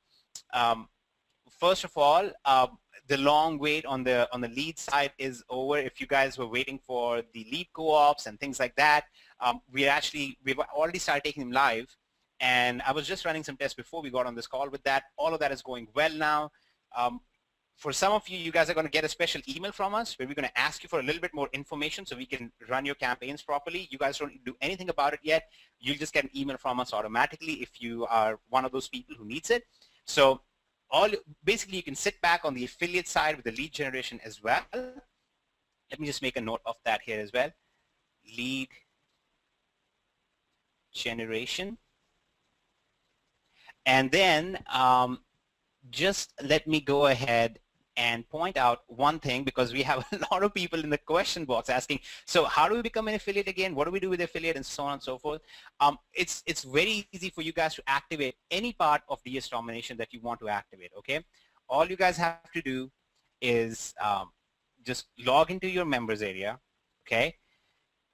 First of all, the long wait on the lead side is over. If you guys were waiting for the lead co-ops and things like that, we've already started taking them live. And I was just running some tests before we got on this call with that. All of that is going well now. For some of you, you guys are going to get a special email from us where we're going to ask you for a little bit more information so we can run your campaigns properly. You guys don't do anything about it yet. You'll just get an email from us automatically if you are one of those people who needs it. So basically, you can sit back on the affiliate side with the lead generation as well. Let me just make a note of that here as well. Lead generation. And then just let me go ahead and point out one thing, because we have a lot of people in the question box asking, so how do we become an affiliate again? What do we do with affiliate, and so on and so forth? It's very easy for you guys to activate any part of DS Domination that you want to activate, okay? All you guys have to do is just log into your members area, okay?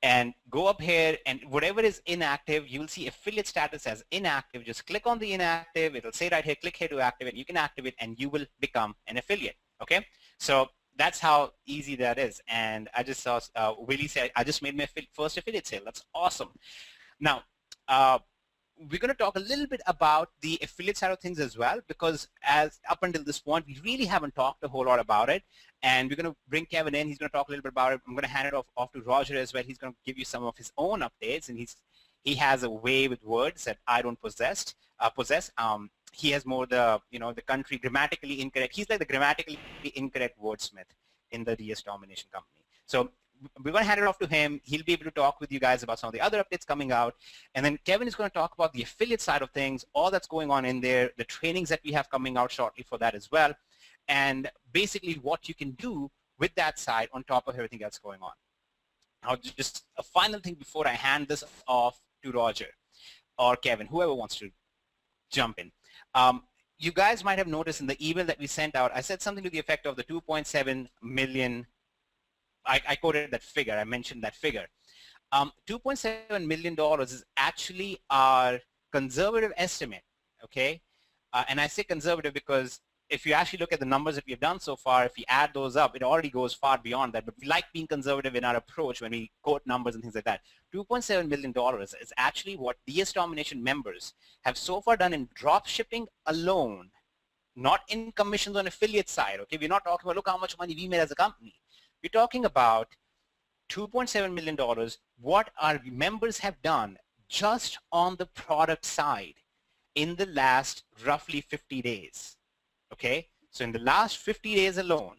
And go up here, and whatever is inactive, you will see affiliate status as inactive. Just click on the inactive. It'll say right here, click here to activate. You can activate, and you will become an affiliate. Okay, so that's how easy that is. And I just saw Willie say, I just made my first affiliate sale. That's awesome. Now, we're going to talk a little bit about the affiliate side of things as well, because as up until this point, we really haven't talked a whole lot about it. And we're going to bring Kevin in. He's going to talk a little bit about it. I'm going to hand it off to Roger as well. He's going to give you some of his own updates, and he has a way with words that I don't possess. He has more the country grammatically incorrect. He's like the grammatically incorrect wordsmith in the DS Domination company. So we're going to hand it off to him. He'll be able to talk with you guys about some of the other updates coming out. And then Kevin is going to talk about the affiliate side of things, all that's going on in there, the trainings that we have coming out shortly for that as well, and basically what you can do with that side on top of everything else going on. Now, just a final thing before I hand this off to Roger or Kevin, whoever wants to jump in. You guys might have noticed in the email that we sent out, I said something to the effect of the 2.7 million. I quoted that figure. I mentioned that figure. $2.7 million is actually our conservative estimate, okay? And I say conservative because if you actually look at the numbers that we have done so far, if you add those up, it already goes far beyond that. But we like being conservative in our approach when we quote numbers and things like that. $2.7 million is actually what DS Domination members have so far done in drop shipping alone, not in commissions on affiliate side, okay? We're not talking about, look how much money we made as a company. We're talking about $2.7 million, what our members have done just on the product side in the last roughly 50 days. Okay, so in the last 50 days alone,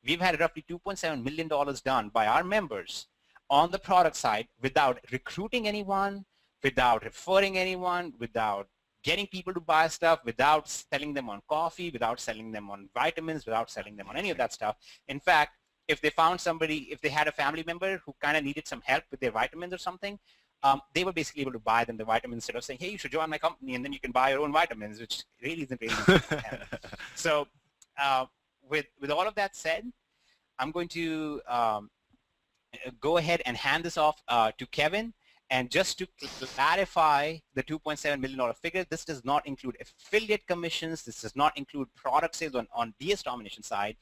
we've had roughly $2.7 million done by our members on the product side without recruiting anyone, without referring anyone, without getting people to buy stuff, without selling them on coffee, without selling them on vitamins, without selling them on any of that stuff. In fact, if they found somebody, if they had a family member who kind of needed some help with their vitamins or something, they were basically able to buy them the vitamins instead of saying, hey, you should join my company and then you can buy your own vitamins, which really isn't really So with all of that said, I'm going to go ahead and hand this off to Kevin. And just to clarify the $2.7 million figure, this does not include affiliate commissions. This does not include product sales on DS Domination side.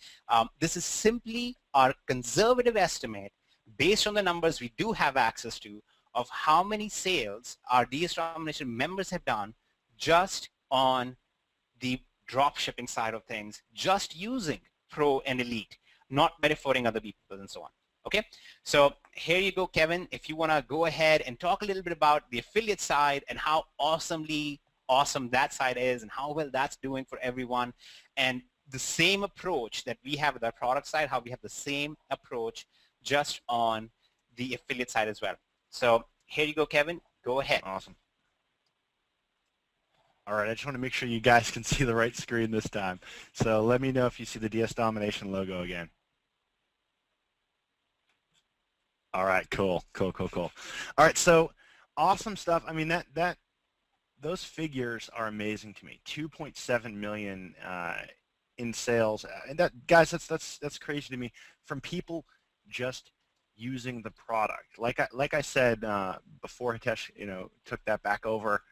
This is simply our conservative estimate based on the numbers we do have access to of how many sales our DS Domination members have done just on the drop shipping side of things, just using Pro and Elite, not by referring other people and so on. Okay, so here you go, Kevin. If you want to go ahead and talk a little bit about the affiliate side and how awesomely awesome that side is and how well that's doing for everyone, and the same approach that we have with our product side, how we have the same approach just on the affiliate side as well. So here you go, Kevin. Go ahead. Awesome. All right, I just want to make sure you guys can see the right screen this time. So let me know if you see the DS Domination logo again. All right, cool. All right, so awesome stuff. I mean, those figures are amazing to me. 2.7 million in sales, and guys, that's crazy to me. From people just using the product, like I said before, Hitesh, took that back over.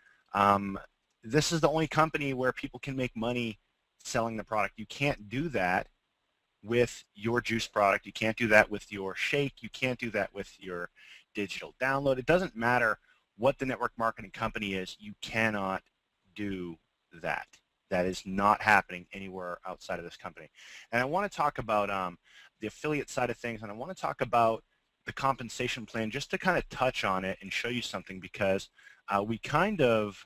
This is the only company where people can make money selling the product. You can't do that with your juice product. You can't do that with your shake. You can't do that with your digital download. It doesn't matter what the network marketing company is. You cannot do that. That is not happening anywhere outside of this company. And I want to talk about the affiliate side of things, and I want to talk about the compensation plan just to kind of touch on it and show you something, because we kind of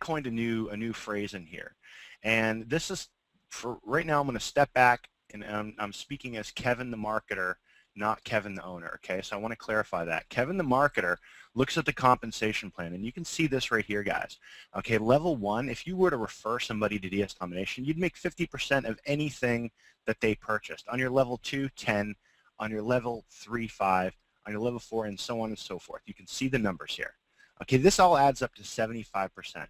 coined a new phrase in here. And this is, for right now, I'm going to step back, and I'm speaking as Kevin the marketer, not Kevin the owner, okay? So I want to clarify that. Kevin the marketer looks at the compensation plan, and you can see this right here, guys. Okay, level 1, if you were to refer somebody to DS Domination, you'd make 50% of anything that they purchased. On your level 2, 10. On your level 3, 5. On your level 4, and so on and so forth. You can see the numbers here. Okay, this all adds up to 75%.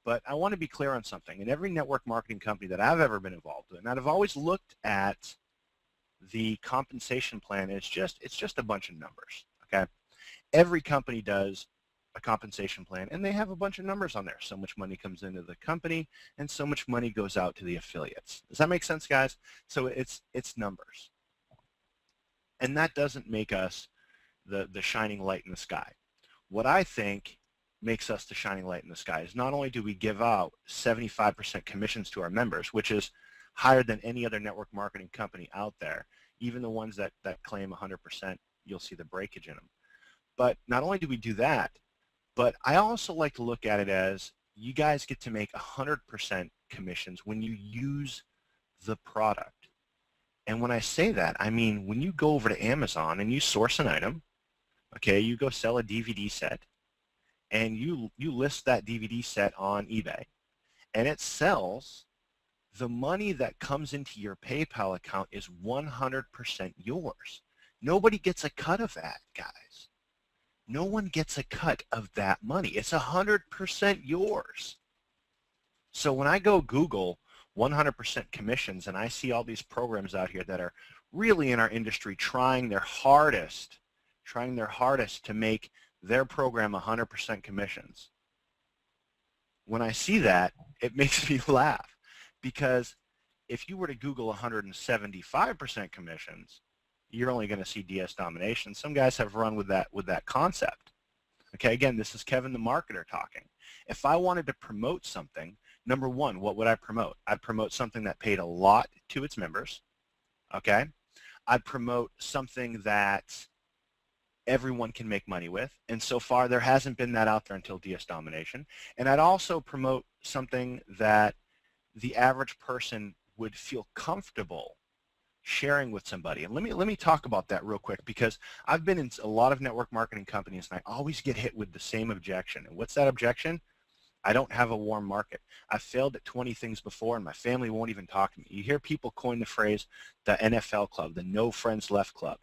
But I want to be clear on something. In every network marketing company that I've ever been involved in, and I've always looked at the compensation plan, it's just a bunch of numbers. Okay, every company does a compensation plan, and they have a bunch of numbers on there. So much money comes into the company, and so much money goes out to the affiliates. Does that make sense, guys? So it's numbers, and that doesn't make us the shining light in the sky. What I think makes us the shining light in the sky is not only do we give out 75% commissions to our members, which is higher than any other network marketing company out there, even the ones that claim 100%, you'll see the breakage in them. But not only do we do that, but I also like to look at it as you guys get to make 100% commissions when you use the product. And when I say that, I mean when you go over to Amazon and you source an item, okay, you go sell a DVD set, and you list that DVD set on eBay, and it sells, the money that comes into your PayPal account is 100% yours. Nobody gets a cut of that, guys. No one gets a cut of that money. It's 100% yours. So when I go Google 100% commissions, and I see all these programs out here that are really in our industry trying their hardest to make their program 100% commissions. When I see that, it makes me laugh, because if you were to Google 175% commissions, you're only going to see DS Domination. Some guys have run with that concept. Okay, again, this is Kevin the marketer talking. If I wanted to promote something, number one, what would I promote? I'd promote something that paid a lot to its members. Okay, I'd promote something that everyone can make money with, and so far there hasn't been that out there until DS Domination. And I'd also promote something that the average person would feel comfortable sharing with somebody. And let me talk about that real quick, because I've been in a lot of network marketing companies, and I always get hit with the same objection. And what's that objection? I don't have a warm market. I've failed at 20 things before, and my family won't even talk to me. You hear people coin the phrase the NFL club, the no friends left club.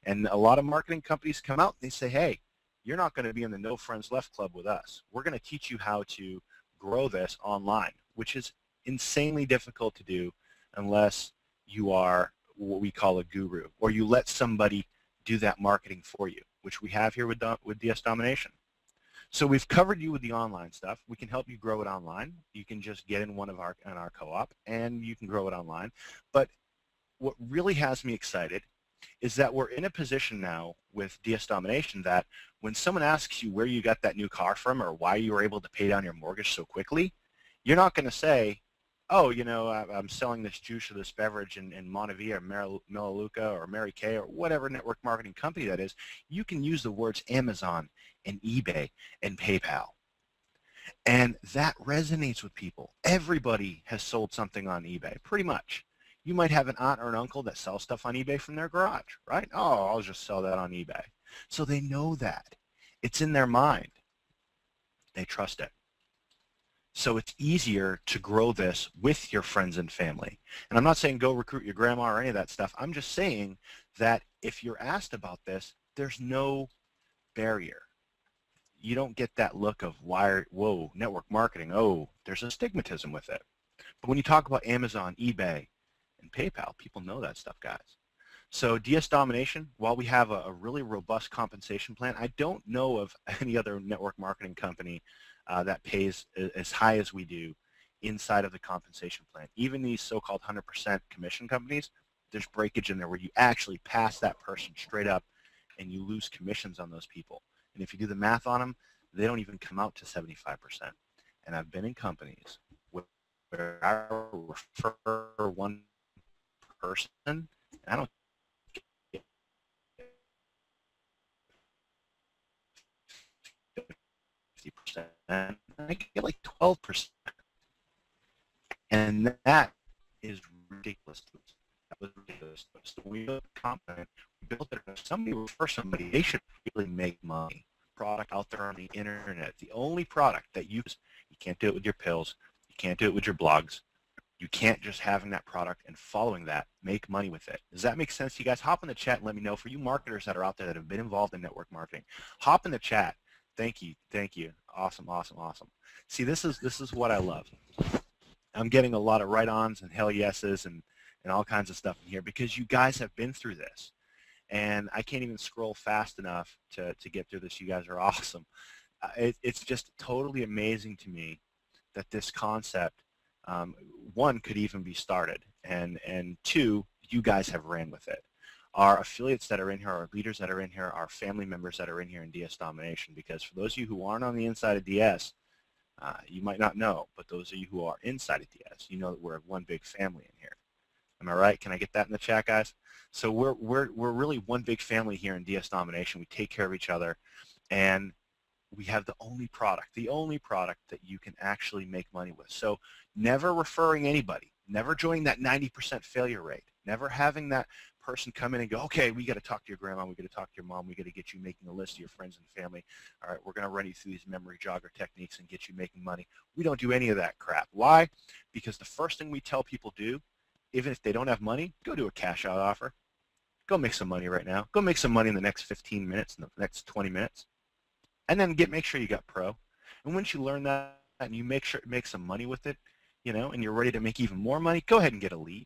And a lot of marketing companies come out and they say, hey, you're not going to be in the no friends left club with us. We're going to teach you how to grow this online, which is insanely difficult to do unless you are what we call a guru, or you let somebody do that marketing for you, which we have here with DS Domination. So we've covered you with the online stuff. We can help you grow it online. You can just get in one of our co-op, and you can grow it online. But what really has me excited is that we're in a position now with DS Domination that when someone asks you where you got that new car from or why you were able to pay down your mortgage so quickly, You're not going to say, oh, you know, I'm selling this juice or this beverage in Montevilla or Melaleuca or Mary Kay or whatever network marketing company that is. You can use the words Amazon and eBay and PayPal. And that resonates with people. Everybody has sold something on eBay, pretty much. You might have an aunt or an uncle that sells stuff on eBay from their garage, right? Oh, I'll just sell that on eBay. So they know that. It's in their mind. They trust it. So it's easier to grow this with your friends and family. And I'm not saying go recruit your grandma or any of that stuff. I'm just saying that if you're asked about this, there's no barrier. You don't get that look of, whoa, network marketing, oh, there's a stigmatism with it. But when you talk about Amazon, eBay, and PayPal, people know that stuff, guys. So DS Domination, while we have a really robust compensation plan, I don't know of any other network marketing company that pays as high as we do inside of the compensation plan. Even these so-called 100% commission companies, there's breakage in there where you actually pass that person straight up and you lose commissions on those people. And if you do the math on them, they don't even come out to 75%. And I've been in companies where I refer one person, and I don't get 50%, I get like 12%. And that is ridiculous. That was ridiculous. So we built confident. We built it. If somebody refers somebody, they should really make money. Product out there on the internet. The only product that you can't do it with your pills. You can't do it with your blogs. You can't just having that product and following that, make money with it. Does that make sense to you guys? Hop in the chat and let me know. For you marketers that are out there that have been involved in network marketing, hop in the chat. Thank you. Thank you. Awesome, awesome, awesome. See, this is what I love. I'm getting a lot of right-ons and hell yeses and all kinds of stuff in here because you guys have been through this. And I can't even scroll fast enough to get through this. You guys are awesome. It's just totally amazing to me that this concept, one, could even be started, and two, you guys have ran with it. Our affiliates that are in here, our leaders that are in here, our family members that are in here in DS Domination, because for those of you who aren't on the inside of DS, you might not know, but those of you who are inside of DS, you know that we're one big family in here. Am I right? Can I get that in the chat, guys? So we're really one big family here in DS Domination. We take care of each other, and we have the only product that you can actually make money with. So never referring anybody, never joining that 90% failure rate, never having that person come in and go, okay, we got to talk to your grandma, we got to talk to your mom, we got to get you making a list of your friends and family. All right, we're going to run you through these memory jogger techniques and get you making money. We don't do any of that crap. Why? Because the first thing we tell people do, even if they don't have money, go do a cash out offer. Go make some money right now. Go make some money in the next 15 minutes, in the next 20 minutes. And then make sure you got pro. And once you learn that and you make some money with it, you know, and you're ready to make even more money, go ahead and get a lead.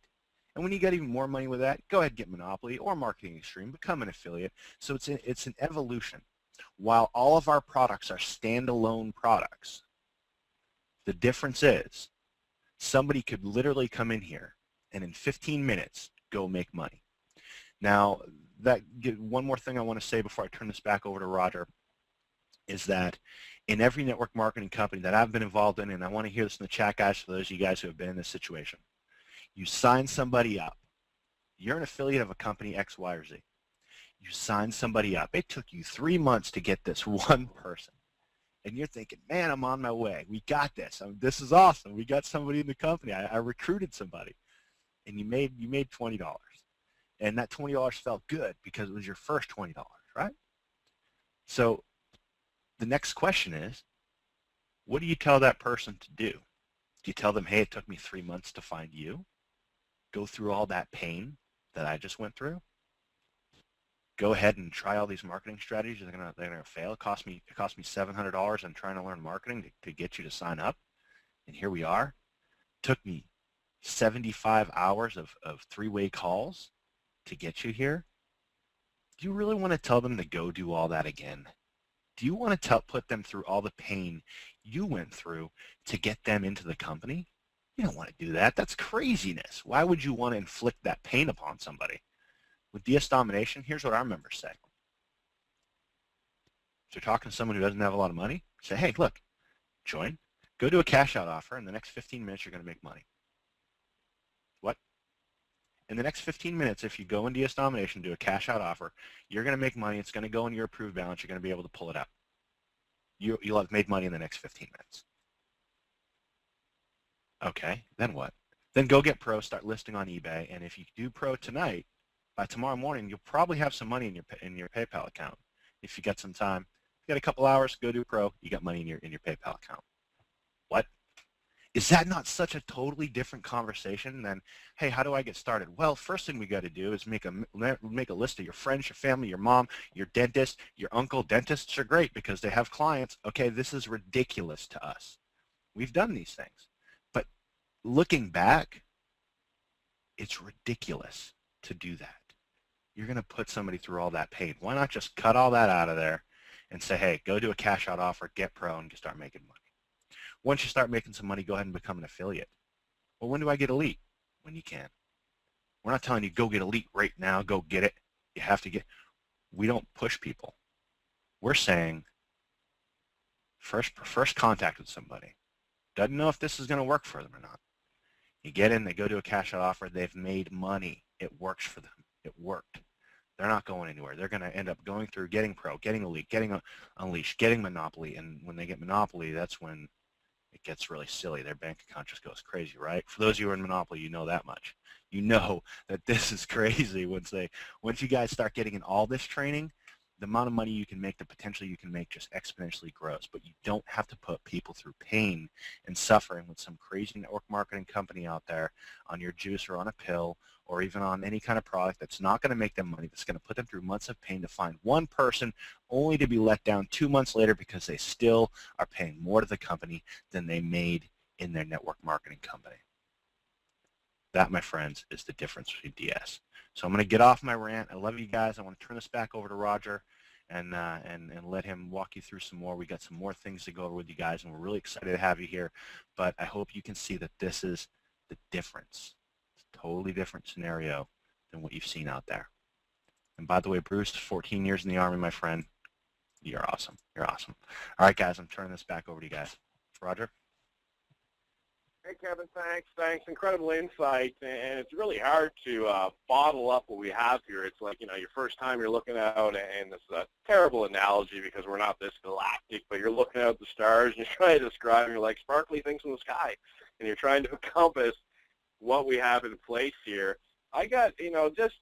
And when you get even more money with that, go ahead and get Monopoly or Marketing Extreme, become an affiliate. So it's an evolution. While all of our products are standalone products, the difference is somebody could literally come in here and in 15 minutes go make money. Now, one more thing I want to say before I turn this back over to Roger is that in every network marketing company that I've been involved in, and I want to hear this in the chat, guys, for those of you guys who have been in this situation, you sign somebody up. You're an affiliate of a company X, Y, or Z. You sign somebody up. It took you 3 months to get this one person. And you're thinking, man, I'm on my way. We got this. This is awesome. We got somebody in the company. I recruited somebody. And you made $20. And that $20 felt good because it was your first $20, right? So the next question is, what do you tell that person to do? Do you tell them, hey, it took me 3 months to find you? Go through all that pain that I just went through? Go ahead and try all these marketing strategies. They're gonna fail. It cost me $700 on trying to learn marketing to get you to sign up. And here we are. Took me 75 hours of three-way calls to get you here. Do you really want to tell them to go do all that again? Do you want to put them through all the pain you went through to get them into the company? You don't want to do that. That's craziness. Why would you want to inflict that pain upon somebody? With DS Domination, here's what our members say. If you're talking to someone who doesn't have a lot of money, say, hey, look, join. Go do a cash out offer. In the next 15 minutes, you're going to make money. What? In the next 15 minutes, if you go into DS Domination, do a cash out offer, you're going to make money. It's going to go in your approved balance. You're going to be able to pull it out. You'll have made money in the next 15 minutes. Okay, then what? Then go get pro, start listing on eBay, and if you do pro tonight, by tomorrow morning, you'll probably have some money in your PayPal account. If you got some time, if you got a couple hours, go do pro, you got money in your PayPal account. What? Is that not such a totally different conversation than, hey, how do I get started? Well, first thing we got to do is make a list of your friends, your family, your mom, your dentist, your uncle. Dentists are great because they have clients. Okay, this is ridiculous to us. We've done these things. But looking back, it's ridiculous to do that. You're going to put somebody through all that pain. Why not just cut all that out of there and say, hey, go do a cash out offer, get pro, and start making money. Once you start making some money, go ahead and become an affiliate. Well, when do I get elite? When you can. We're not telling you go get elite right now, go get it. You have to get. We don't push people. We're saying first contact with somebody. Doesn't know if this is going to work for them or not. You get in, they go to a cash out offer, they've made money. It works for them. It worked. They're not going anywhere. They're going to end up going through getting pro, getting elite, getting unleashed, getting monopoly, and when they get monopoly, that's when it gets really silly. Their bank account just goes crazy, right? For those of you who are in monopoly, you know that much. You know that this is crazy once you guys start getting in all this training, the amount of money you can make, the potential you can make just exponentially grows. But you don't have to put people through pain and suffering with some crazy network marketing company out there on your juice or on a pill or even on any kind of product that's not going to make them money, that's going to put them through months of pain to find one person only to be let down 2 months later because they still are paying more to the company than they made in their network marketing company. That, my friends, is the difference between DS. So I'm going to get off my rant. I love you guys. I want to turn this back over to Roger and let him walk you through some more. We got some more things to go over with you guys, and we're really excited to have you here. But I hope you can see that this is the difference. It's a totally different scenario than what you've seen out there. And by the way, Bruce, 14 years in the Army, my friend. You're awesome. You're awesome. All right, guys, I'm turning this back over to you guys. Roger? Hey, Kevin, thanks. Incredible insight, and it's really hard to bottle up what we have here. It's like, your first time you're looking out, and it's a terrible analogy because we're not this galactic, but you're looking out at the stars, and you're trying to describe, and you're like sparkly things in the sky, and you're trying to encompass what we have in place here. I got, just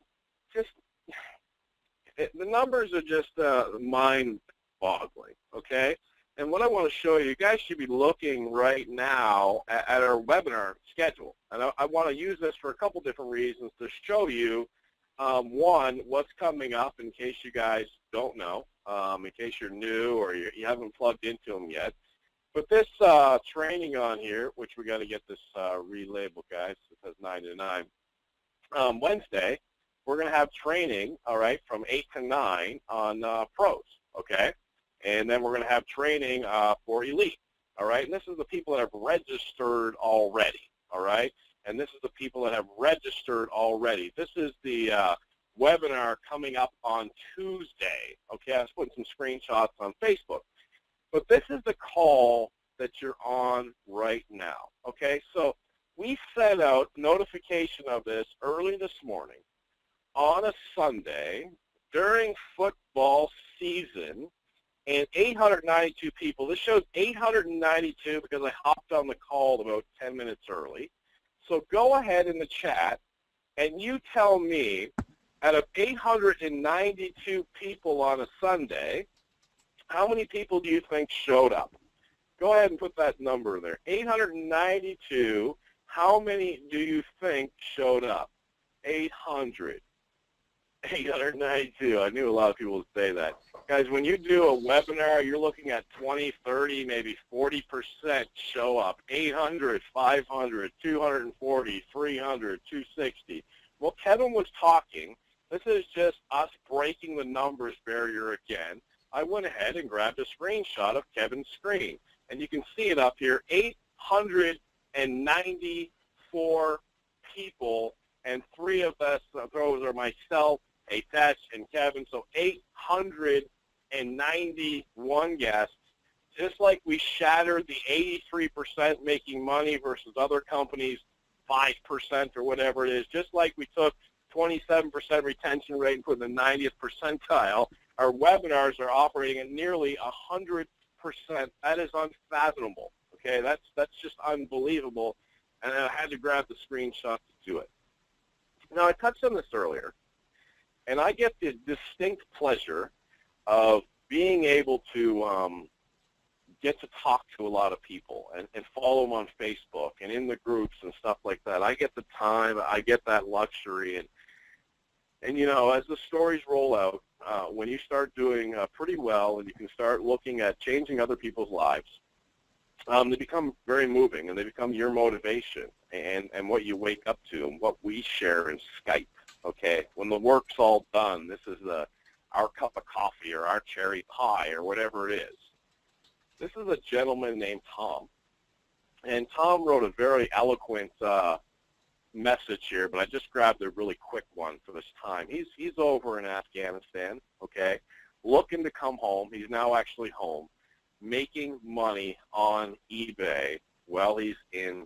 the numbers are just mind-boggling, okay? And what I want to show you, you guys should be looking right now at our webinar schedule. And I want to use this for a couple different reasons to show you, one, what's coming up in case you guys don't know, in case you're new or you haven't plugged into them yet. But this training on here, which we got to get this relabeled, guys, it says 9 to 9, Wednesday, we're going to have training, all right, from 8 to 9 on pros, okay? And then we're going to have training for elite, all right? And this is the people that have registered already, all right? And this is the people that have registered already. This is the webinar coming up on Tuesday, okay? I was putting some screenshots on Facebook. But this is the call that you're on right now, okay? So we sent out notification of this early this morning on a Sunday during football season. And 892 people. This shows 892 because I hopped on the call about 10 minutes early. So go ahead in the chat and you tell me, out of 892 people on a Sunday, how many people do you think showed up? Go ahead and put that number there. 892, how many do you think showed up? 800. 892. I knew a lot of people would say that. Guys, when you do a webinar, you're looking at 20, 30, maybe 40% show up. 800, 500, 240, 300, 260. Well, Kevin was talking. This is just us breaking the numbers barrier again. I went ahead and grabbed a screenshot of Kevin's screen. And you can see it up here, 894 people, and 3 of us, those are myself, Hitesh, and Kevin, so 891 guests just like we shattered the 83% making money versus other companies 5% or whatever it is, just like we took 27% retention rate and put in the 90th percentile, our webinars are operating at nearly 100%. That is unfathomable. Okay, that's just unbelievable, and I had to grab the screenshot to do it. Now, I touched on this earlier, and I get the distinct pleasure of being able to get to talk to a lot of people and follow them on Facebook and in the groups and stuff like that. I get the time, I get that luxury, and you know, as the stories roll out, when you start doing pretty well and you can start looking at changing other people's lives, they become very moving, and they become your motivation and what you wake up to and what we share in Skype, okay? When the work's all done, this is our cup of coffee or our cherry pie or whatever it is. This is a gentleman named Tom, and Tom wrote a very eloquent message here, but I just grabbed a really quick one for this time. He's over in Afghanistan, okay, looking to come home. He's now actually home, making money on eBay while he's in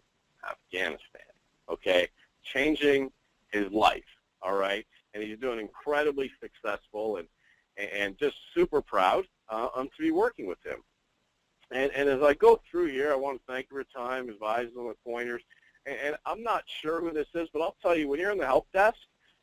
Afghanistan, okay, changing his life, all right, and he's doing incredibly successful and just super proud to be working with him. And as I go through here, I want to thank you for your time, advise on the pointers. And I'm not sure who this is, but I'll tell you, when you're in the help desk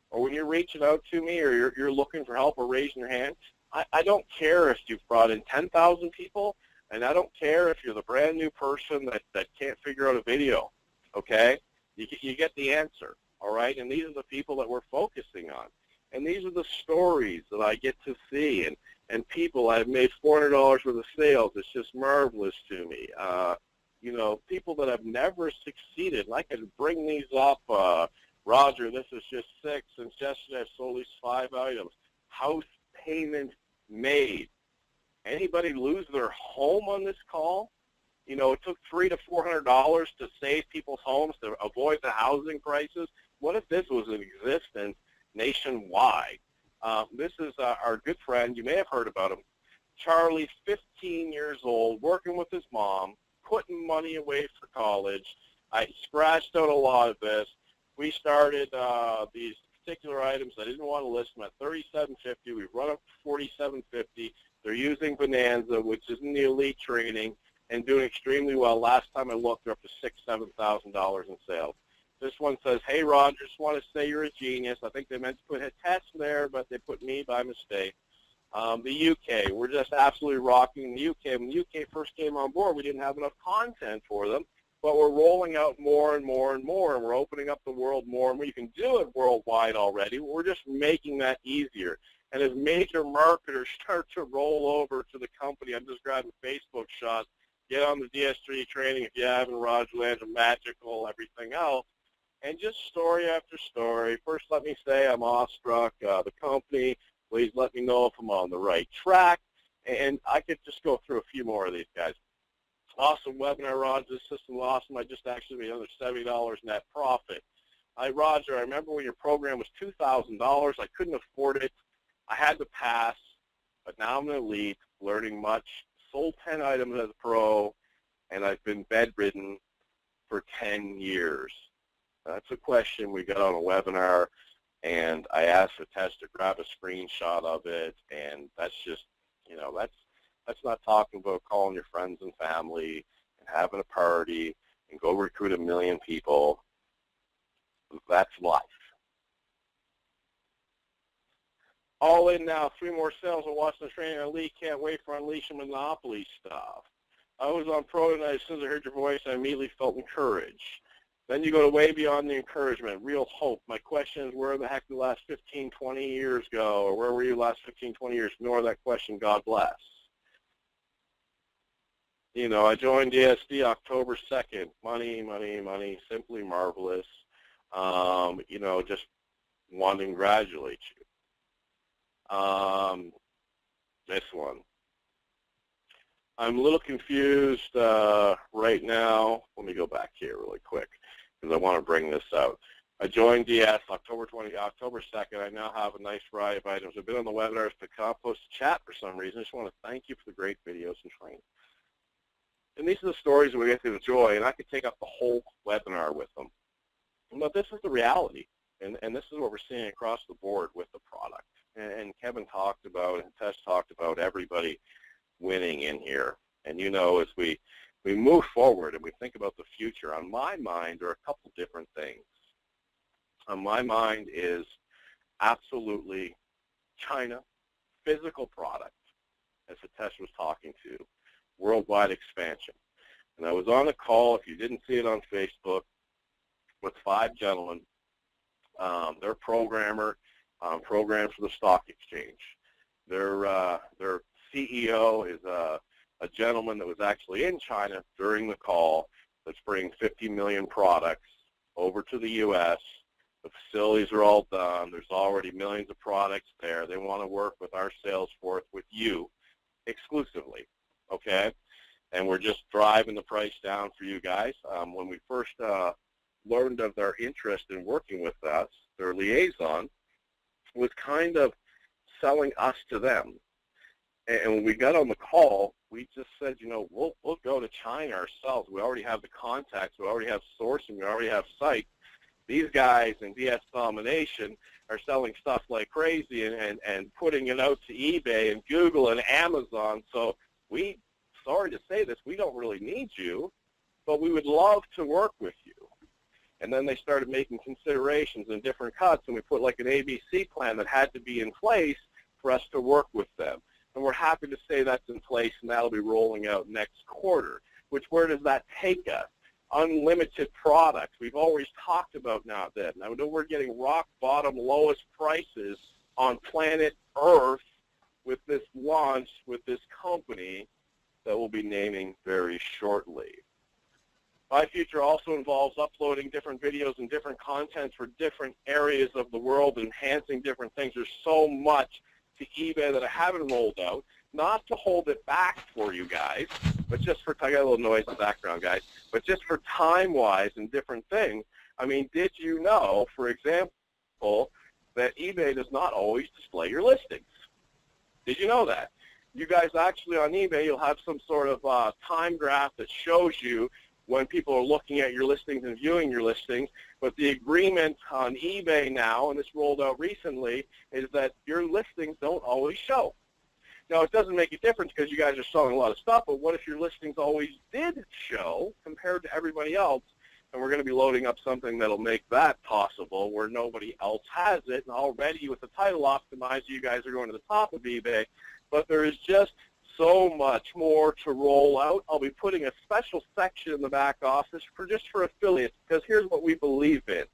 or when you're reaching out to me or you're looking for help or raising your hand, I don't care if you've brought in 10,000 people, and I don't care if you're the brand new person that can't figure out a video, okay? You get the answer, all right? And these are the people that we're focusing on. And these are the stories that I get to see. And people, I've made $400 worth of sales. It's just marvelous to me. You know, people that have never succeeded. And I could bring these up. Roger, this is just 6. Since yesterday, I've sold these 5 items. House payment made. Anybody lose their home on this call? You know, it took $300 to $400 to save people's homes, to avoid the housing crisis. What if this was in existence nationwide? This is our good friend. You may have heard about him. Charlie, 15 years old, working with his mom, putting money away for college. I scratched out a lot of this. We started these particular items. I didn't want to list them at $37.50. We run up to $47.50. They're using Bonanza, which is in the elite training, and doing extremely well. Last time I looked, they're up to $6,000, $7,000 in sales. This one says, hey, Roger, just want to say you're a genius. I think they meant to put Hitesh there, but they put me by mistake. The UK, we're just absolutely rocking the UK. When the UK first came on board, we didn't have enough content for them, but we're rolling out more and more and more, and we're opening up the world more and more. You can do it worldwide already. We're just making that easier. And as major marketers start to roll over to the company, I'm just grabbing Facebook shots. Get on the DS3 training if you haven't, Roger Landry, Magical, everything else. And just story after story. First, let me say I'm awestruck. The company, please let me know if I'm on the right track. And I could just go through a few more of these guys. Awesome webinar, Roger. This system was awesome. I just actually made another $70 net profit. Roger, I remember when your program was $2,000. I couldn't afford it. I had to pass, but now I'm an elite, learning much. Sold 10 items as a pro, and I've been bedridden for 10 years. That's a question we got on a webinar, and I asked Hitesh to grab a screenshot of it, and that's just, you know, that's not talking about calling your friends and family and having a party and go recruit 1 million people. That's life. All in now, 3 more sales of Watson Training Elite. Can't wait for Unleashing Monopoly stuff. I was on Pro tonight. As soon as I heard your voice, I immediately felt encouraged. Then you go to way beyond the encouragement, real hope. My question is, where the heck did the last 15, 20 years go? Or where were you last 15, 20 years? Ignore that question. God bless. You know, I joined DSD October 2nd. Money, money, money. Simply marvelous. You know, just want to congratulate you. This one. I'm a little confused right now. Let me go back here really quick because I want to bring this out. I joined DS October 2nd. I now have a nice variety of items. I've been on the webinars to compost chat for some reason. I just want to thank you for the great videos and training. And these are the stories we get to enjoy, and I could take up the whole webinar with them. But this is the reality, and this is what we're seeing across the board with the product. And Kevin talked about, and Hitesh talked about everybody winning in here. And you know, as we move forward and we think about the future, on my mind are a couple different things. On my mind is absolutely China, physical product, as Hitesh was talking to, worldwide expansion. And I was on a call, if you didn't see it on Facebook, with 5 gentlemen. They're programmer, programs for the stock exchange. Their CEO is a gentleman that was actually in China during the call that's bringing 50 million products over to the U.S. The facilities are all done. There's already millions of products there. They want to work with our sales force, with you, exclusively, okay? And we're just driving the price down for you guys. When we first learned of their interest in working with us, their liaison was kind of selling us to them. And when we got on the call, we just said, you know, we'll go to China ourselves. We already have the contacts. We already have sourcing. We already have sites. These guys in DS Domination are selling stuff like crazy and putting it out to eBay and Google and Amazon. So we, sorry to say this, we don't really need you, but we would love to work with you. And then they started making considerations and different cuts, and we put like an ABC plan that had to be in place for us to work with them. And we're happy to say that's in place, and that'll be rolling out next quarter. Which, where does that take us? Unlimited products. We've always talked about now that. Now, we're getting rock bottom lowest prices on planet Earth with this launch, with this company that we'll be naming very shortly. My future also involves uploading different videos and different content for different areas of the world, enhancing different things. There's so much to eBay that I haven't rolled out, not to hold it back for you guys, but just for, I got a little noise in the background, guys, but just for time-wise and different things. I mean, did you know, for example, that eBay does not always display your listings? Did you know that? You guys actually on eBay, you'll have some sort of time graph that shows you when people are looking at your listings and viewing your listings, but the agreement on eBay now, and this rolled out recently, is that your listings don't always show. Now, it doesn't make a difference because you guys are selling a lot of stuff, but what if your listings always did show compared to everybody else? And we're going to be loading up something that'll make that possible where nobody else has it, and already with the title optimized, you guys are going to the top of eBay, but there is just so much more to roll out. I'll be putting a special section in the back office just for affiliates, because here's what we believe in.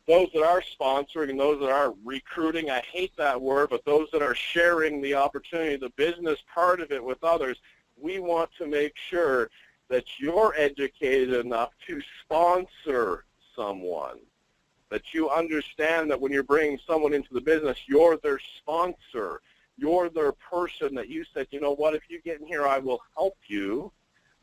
Those that are sponsoring and those that are recruiting, I hate that word, but those that are sharing the opportunity, the business part of it with others, we want to make sure that you're educated enough to sponsor someone, that you understand that when you're bringing someone into the business, you're their sponsor. You're their person that you said, you know what, if you get in here, I will help you.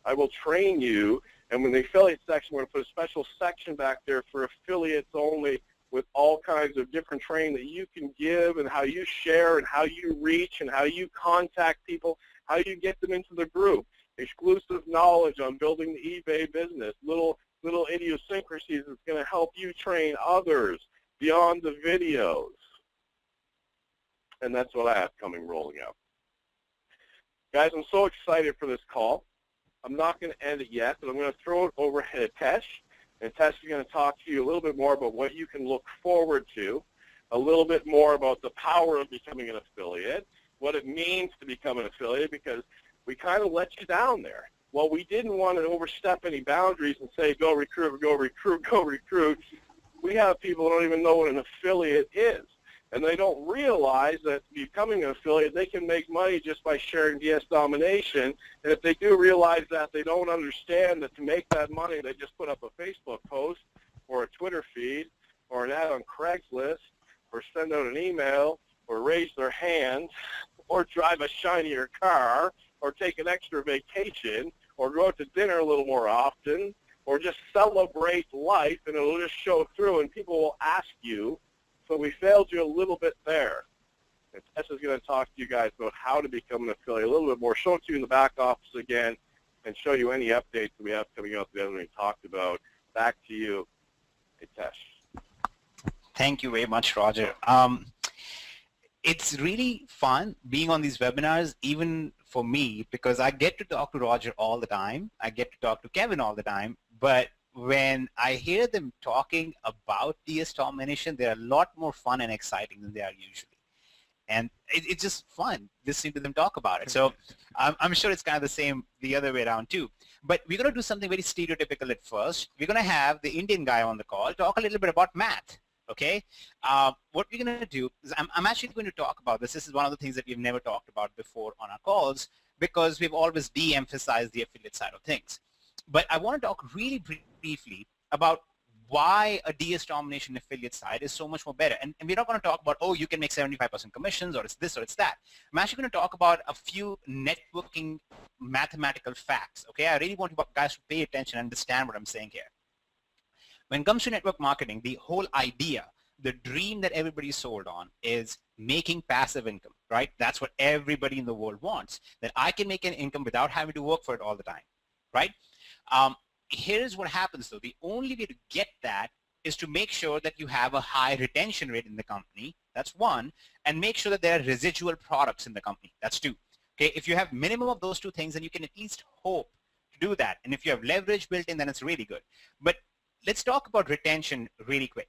I will train you. And when the affiliate section, we're going to put a special section back there for affiliates only with all kinds of different training that you can give and how you share and how you reach and how you contact people, how you get them into the group. Exclusive knowledge on building the eBay business, little idiosyncrasies that's going to help you train others beyond the videos. And that's what I have coming rolling out. Guys, I'm so excited for this call. I'm not going to end it yet, but I'm going to throw it over to Hitesh. And Hitesh is going to talk to you a little bit more about what you can look forward to, a little bit more about the power of becoming an affiliate, what it means to become an affiliate, because we kind of let you down there. Well, we didn't want to overstep any boundaries and say, go recruit, go recruit, go recruit. We have people who don't even know what an affiliate is. And they don't realize that becoming an affiliate, they can make money just by sharing DS Domination. And if they do realize that, they don't understand that to make that money, they just put up a Facebook post or a Twitter feed or an ad on Craigslist or send out an email or raise their hand or drive a shinier car or take an extra vacation or go out to dinner a little more often or just celebrate life, and it'll just show through and people will ask you. So we failed you a little bit there. And Tess is going to talk to you guys about how to become an affiliate a little bit more. Show it to you in the back office again. and show you any updates that we have coming up that we talked about. Back to you, Hitesh. Thank you very much, Roger. It's really fun being on these webinars, even for me, because I get to talk to Roger all the time. I get to talk to Kevin all the time. But when I hear them talking about DS Domination, they're a lot more fun and exciting than they are usually. And it's just fun listening to them talk about it. So I'm sure it's kind of the same the other way around too. But we're going to do something very stereotypical at first. We're going to have the Indian guy on the call talk a little bit about math. Okay, what we're going to do is I'm actually going to talk about this. This is one of the things that we've never talked about before on our calls because we've always de-emphasized the affiliate side of things. But I want to talk really briefly about why a DS Domination affiliate side is so much more better. And we're not going to talk about, oh, you can make 75% commissions or it's this or it's that. I'm actually going to talk about a few networking mathematical facts. Okay, I really want you guys to pay attention and understand what I'm saying here. When it comes to network marketing, the whole idea, the dream that everybody's sold on is making passive income, right? That's what everybody in the world wants, that I can make an income without having to work for it all the time, right? Here's what happens though. The only way to get that is to make sure that you have a high retention rate in the company. That's one. And make sure that there are residual products in the company. That's two. Okay, if you have minimum of those two things, then you can at least hope to do that. And if you have leverage built in, then it's really good. But let's talk about retention really quick.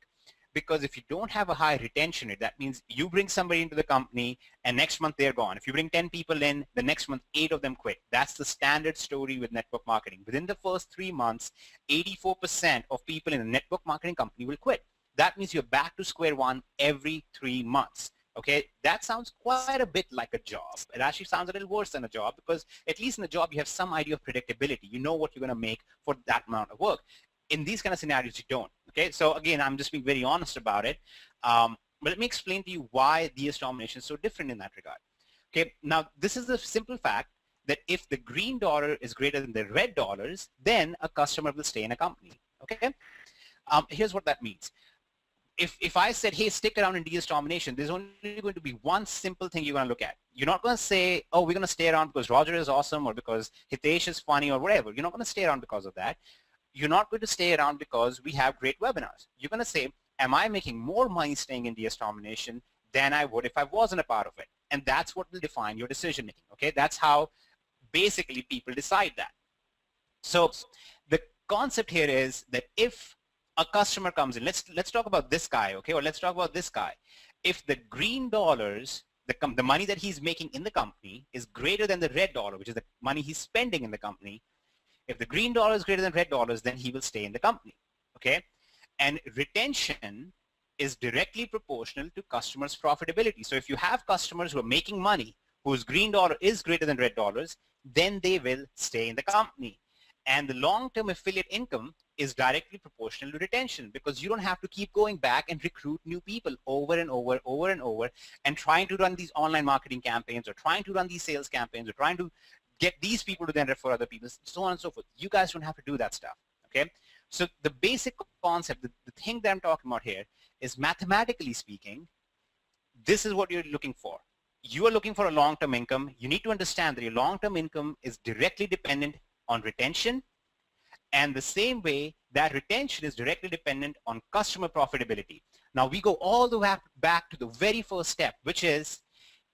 Because if you don't have a high retention rate, that means you bring somebody into the company and next month they're gone. If you bring 10 people in, the next month 8 of them quit. That's the standard story with network marketing. Within the first 3 months, 84% of people in a network marketing company will quit. That means you're back to square one every 3 months. Okay, that sounds quite a bit like a job. It actually sounds a little worse than a job because at least in a job you have some idea of predictability. You know what you're going to make for that amount of work. In these kind of scenarios, you don't. Okay, so again, I'm just being very honest about it. But let me explain to you why DS Domination is so different in that regard. Okay, now this is the simple fact that if the green dollar is greater than the red dollars, then a customer will stay in a company. Okay, here's what that means. If I said, hey, stick around in DS Domination, there's only going to be one simple thing you're going to look at. You're not going to say, oh, we're going to stay around because Roger is awesome or because Hitesh is funny or whatever. You're not going to stay around because of that. You're not going to stay around because we have great webinars. You're going to say, am I making more money staying in DS Domination than I would if I wasn't a part of it? And that's what will define your decision making. Okay, that's how basically people decide that. So the concept here is that if a customer comes in, let's talk about this guy, okay, or let's talk about this guy. If the green dollars, the money that he's making in the company is greater than the red dollar, which is the money he's spending in the company, if the green dollar is greater than red dollars, then he will stay in the company, okay? And retention is directly proportional to customers' profitability. So if you have customers who are making money, whose green dollar is greater than red dollars, then they will stay in the company. And the long-term affiliate income is directly proportional to retention because you don't have to keep going back and recruit new people over and over and trying to run these online marketing campaigns or trying to run these sales campaigns or trying to get these people to then refer other people, so on and so forth. You guys don't have to do that stuff, okay? So the basic concept, the thing that I'm talking about here is mathematically speaking, this is what you're looking for. You are looking for a long-term income. You need to understand that your long-term income is directly dependent on retention, and the same way that retention is directly dependent on customer profitability. Now we go all the way back to the very first step, which is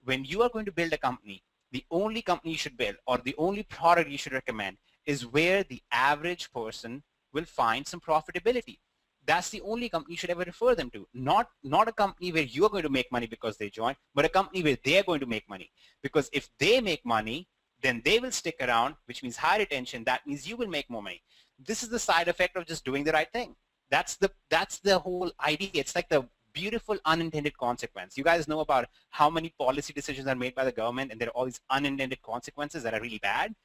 when you are going to build a company, the only company you should build or the only product you should recommend is where the average person will find some profitability. That's the only company you should ever refer them to. Not a company where you're going to make money because they join, but a company where they're going to make money. Because if they make money, then they will stick around, which means high retention. That means you will make more money. This is the side effect of just doing the right thing. That's the whole idea. It's like the beautiful unintended consequence. You guys know about how many policy decisions are made by the government and there are all these unintended consequences that are really bad.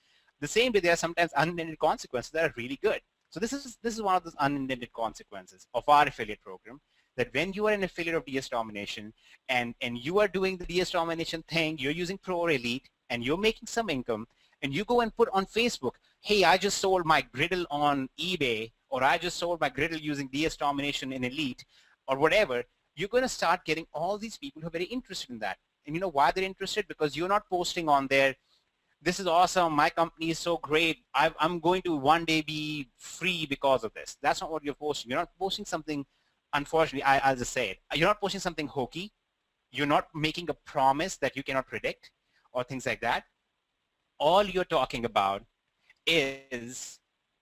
The same way there are sometimes unintended consequences that are really good. So this is one of those unintended consequences of our affiliate program, that when you are an affiliate of DS Domination and you are doing the DS Domination thing, you're using Pro or Elite and you're making some income and you go and put on Facebook, hey, I just sold my griddle on eBay or I just sold my griddle using DS Domination in Elite or whatever, you're going to start getting all these people who are very interested in that. And you know why they're interested? Because you're not posting on there, this is awesome, my company is so great, I'm going to one day be free because of this. That's not what you're posting. You're not posting something, unfortunately, I'll just say it. You're not posting something hokey. You're not making a promise that you cannot predict or things like that. All you're talking about is,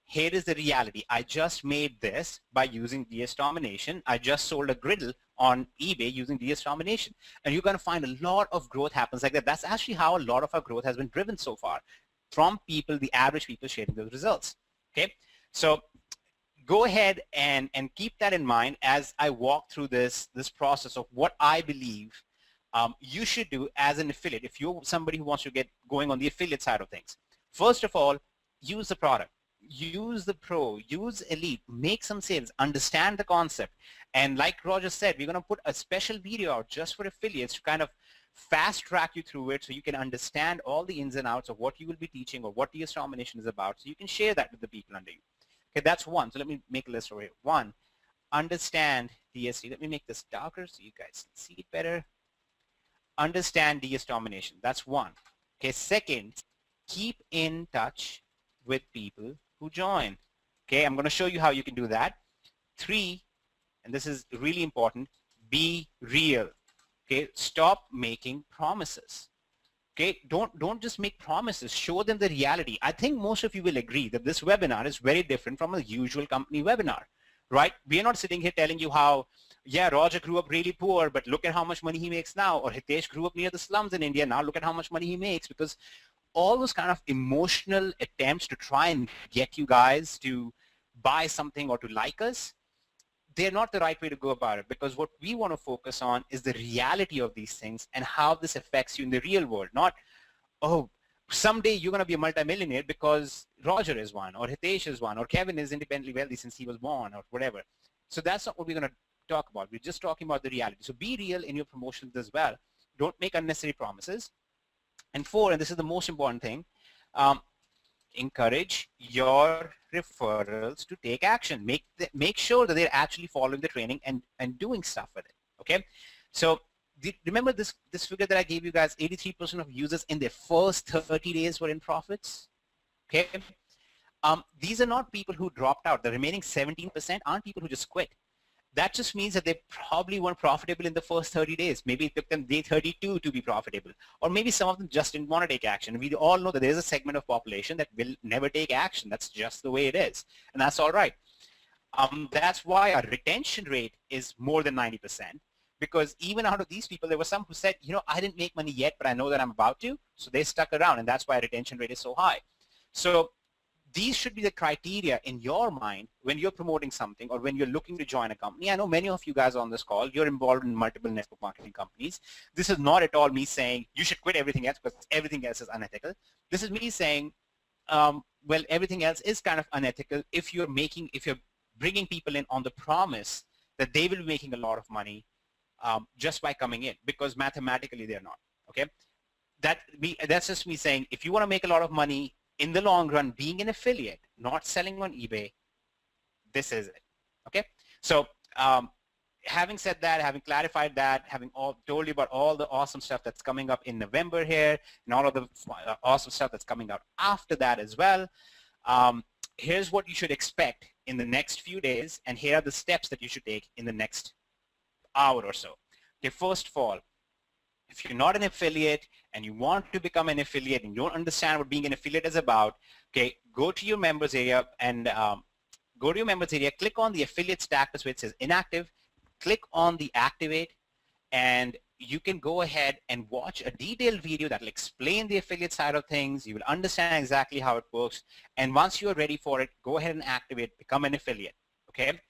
here is the reality. I just made this by using DS Domination. I just sold a griddle on eBay using DS Domination. And you're going to find a lot of growth happens like that. That's actually how a lot of our growth has been driven so far, from people, the average people sharing those results. Okay, so go ahead and keep that in mind as I walk through this process of what I believe you should do as an affiliate if you're somebody who wants to get going on the affiliate side of things. First of all, use the product. Use the Pro, use Elite, make some sales, understand the concept. And like Roger said, we're going to put a special video out just for affiliates to kind of fast track you through it so you can understand all the ins and outs of what you will be teaching or what DS Domination is about, so you can share that with the people under you. Okay, that's one. So let me make a list over here. One, understand DSD. Let me make this darker so you guys can see it better. Understand DS Domination. That's one. Okay, second, keep in touch with people who join. Okay, I'm going to show you how you can do that. Three, and this is really important, be real. Okay, stop making promises. Okay, don't just make promises, show them the reality. I think most of you will agree that this webinar is very different from a usual company webinar, right? We are not sitting here telling you how, yeah, Roger grew up really poor, but look at how much money he makes now, or Hitesh grew up near the slums in India, now look at how much money he makes, because all those kind of emotional attempts to try and get you guys to buy something or to like us, they're not the right way to go about it, because what we want to focus on is the reality of these things and how this affects you in the real world. Not, oh, someday you're going to be a multimillionaire because Roger is one, or Hitesh is one, or Kevin is independently wealthy since he was born, or whatever. So that's not what we're going to talk about. We're just talking about the reality. So be real in your promotions as well. Don't make unnecessary promises. And four, and this is the most important thing, encourage your referrals to take action. Make sure that they're actually following the training and doing stuff with it. Okay, so remember this figure that I gave you guys, 83% of users in their first 30 days were in profits. Okay, these are not people who dropped out. The remaining 17% aren't people who just quit. That just means that they probably weren't profitable in the first 30 days. Maybe it took them day 32 to be profitable. Or maybe some of them just didn't want to take action. We all know that there's a segment of population that will never take action. That's just the way it is. And that's all right. That's why our retention rate is more than 90%. Because even out of these people, there were some who said, you know, I didn't make money yet, but I know that I'm about to. So they stuck around, and that's why our retention rate is so high. So these should be the criteria in your mind when you're promoting something or when you're looking to join a company. I know many of you guys on this call, you're involved in multiple network marketing companies. This is not at all me saying you should quit everything else because everything else is unethical. This is me saying, well, everything else is kind of unethical if you're bringing people in on the promise that they will be making a lot of money just by coming in, because mathematically they're not. Okay, that's just me saying, if you want to make a lot of money in the long run, being an affiliate, not selling on eBay, this is it. Okay, so having said that, having clarified that, having told you about all the awesome stuff that's coming up in November here, and all of the awesome stuff that's coming out after that as well, here's what you should expect in the next few days, and here are the steps that you should take in the next hour or so. Okay, first of all, if you're not an affiliate and you want to become an affiliate and you don't understand what being an affiliate is about, okay, go to your members area and click on the affiliate status where it says inactive, click on the activate, and you can go ahead and watch a detailed video that will explain the affiliate side of things. You will understand exactly how it works, and once you're ready for it, go ahead and activate, become an affiliate. Okay,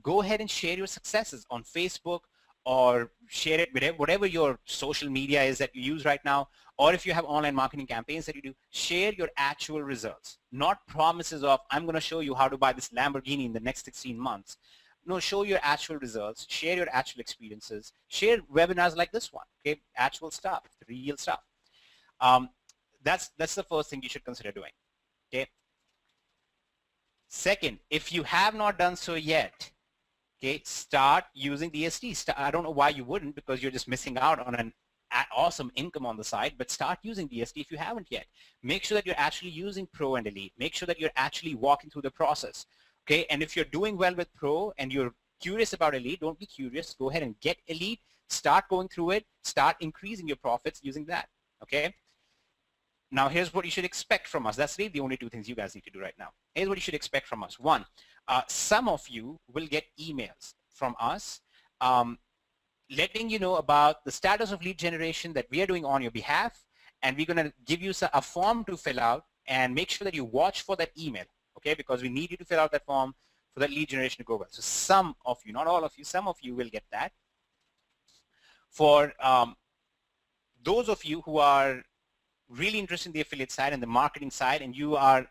go ahead and share your successes on Facebook, or share it with whatever your social media is that you use right now, or if you have online marketing campaigns that you do, share your actual results, not promises of, I'm going to show you how to buy this Lamborghini in the next 16 months. No, show your actual results, share your actual experiences, share webinars like this one, okay, actual stuff, real stuff. That's the first thing you should consider doing, okay. Second, if you have not done so yet, okay, start using DST. I don't know why you wouldn't, because you're just missing out on an awesome income on the side, but start using DST if you haven't yet. Make sure that you're actually using Pro and Elite. Make sure that you're actually walking through the process. Okay, and if you're doing well with Pro and you're curious about Elite, don't be curious. Go ahead and get Elite. Start going through it. Start increasing your profits using that. Okay. Now, here's what you should expect from us. That's really the only two things you guys need to do right now. Here's what you should expect from us. One, some of you will get emails from us letting you know about the status of lead generation that we are doing on your behalf, and we're going to give you a form to fill out, and make sure that you watch for that email, okay, because we need you to fill out that form for that lead generation to go well. So some of you, not all of you, some of you will get that. For those of you who are really interested in the affiliate side and the marketing side, and you are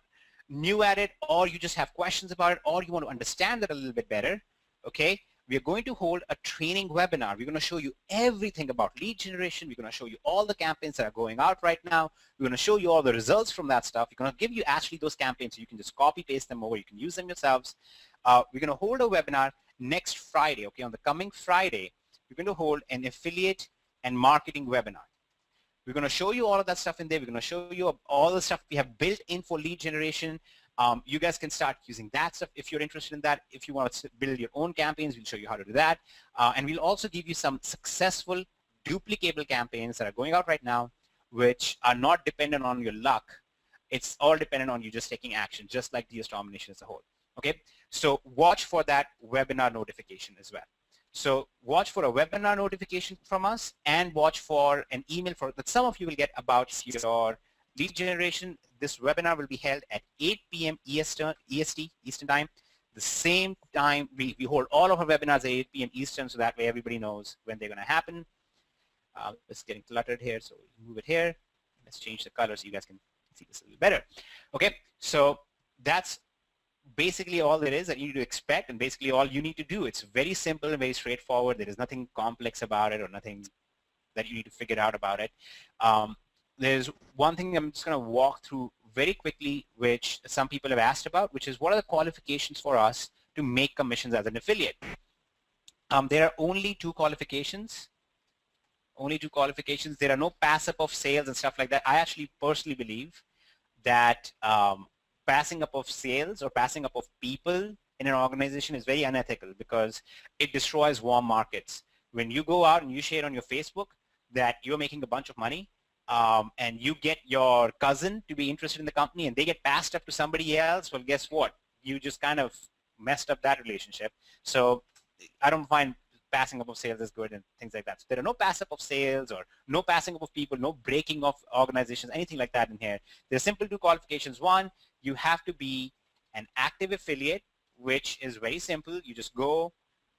new at it, or you just have questions about it, or you want to understand it a little bit better, okay, we are going to hold a training webinar. We're going to show you everything about lead generation. We're going to show you all the campaigns that are going out right now. We're going to show you all the results from that stuff. We're going to give you actually those campaigns so you can just copy paste them over. You can use them yourselves. We're going to hold a webinar next Friday, okay, on the coming Friday. We're going to hold an affiliate and marketing webinar. We're going to show you all of that stuff in there. We're going to show you all the stuff we have built in for lead generation. You guys can start using that stuff if you're interested in that. If you want to build your own campaigns, we'll show you how to do that. And we'll also give you some successful duplicable campaigns that are going out right now, which are not dependent on your luck. It's all dependent on you just taking action, just like DS Domination as a whole. Okay, so watch for that webinar notification as well. So watch for a webinar notification from us, and watch for an email that some of you will get about your lead generation. This webinar will be held at 8 p.m. EST, Eastern Time. The same time, we hold all of our webinars at 8 p.m. Eastern, so that way everybody knows when they're going to happen. It's getting cluttered here, so we'll move it here. Let's change the color so you guys can see this a little better. Okay, so that's basically all there is that you need to expect, and basically all you need to do. It's very simple and very straightforward. There is nothing complex about it or nothing that you need to figure out about it. There's one thing I'm just going to walk through very quickly, which some people have asked about, which is what are the qualifications for us to make commissions as an affiliate? There are only two qualifications. Only two qualifications. There are no pass up of sales and stuff like that. I actually personally believe that passing up of sales or passing up of people in an organization is very unethical, because it destroys warm markets. When you go out and you share on your Facebook that you're making a bunch of money, and you get your cousin to be interested in the company and they get passed up to somebody else, well, guess what? You just kind of messed up that relationship. So I don't find passing up of sales is good and things like that. So there are no pass up of sales or no passing up of people, no breaking of organizations, anything like that in here. There are simple two qualifications. One, you have to be an active affiliate, which is very simple. You just go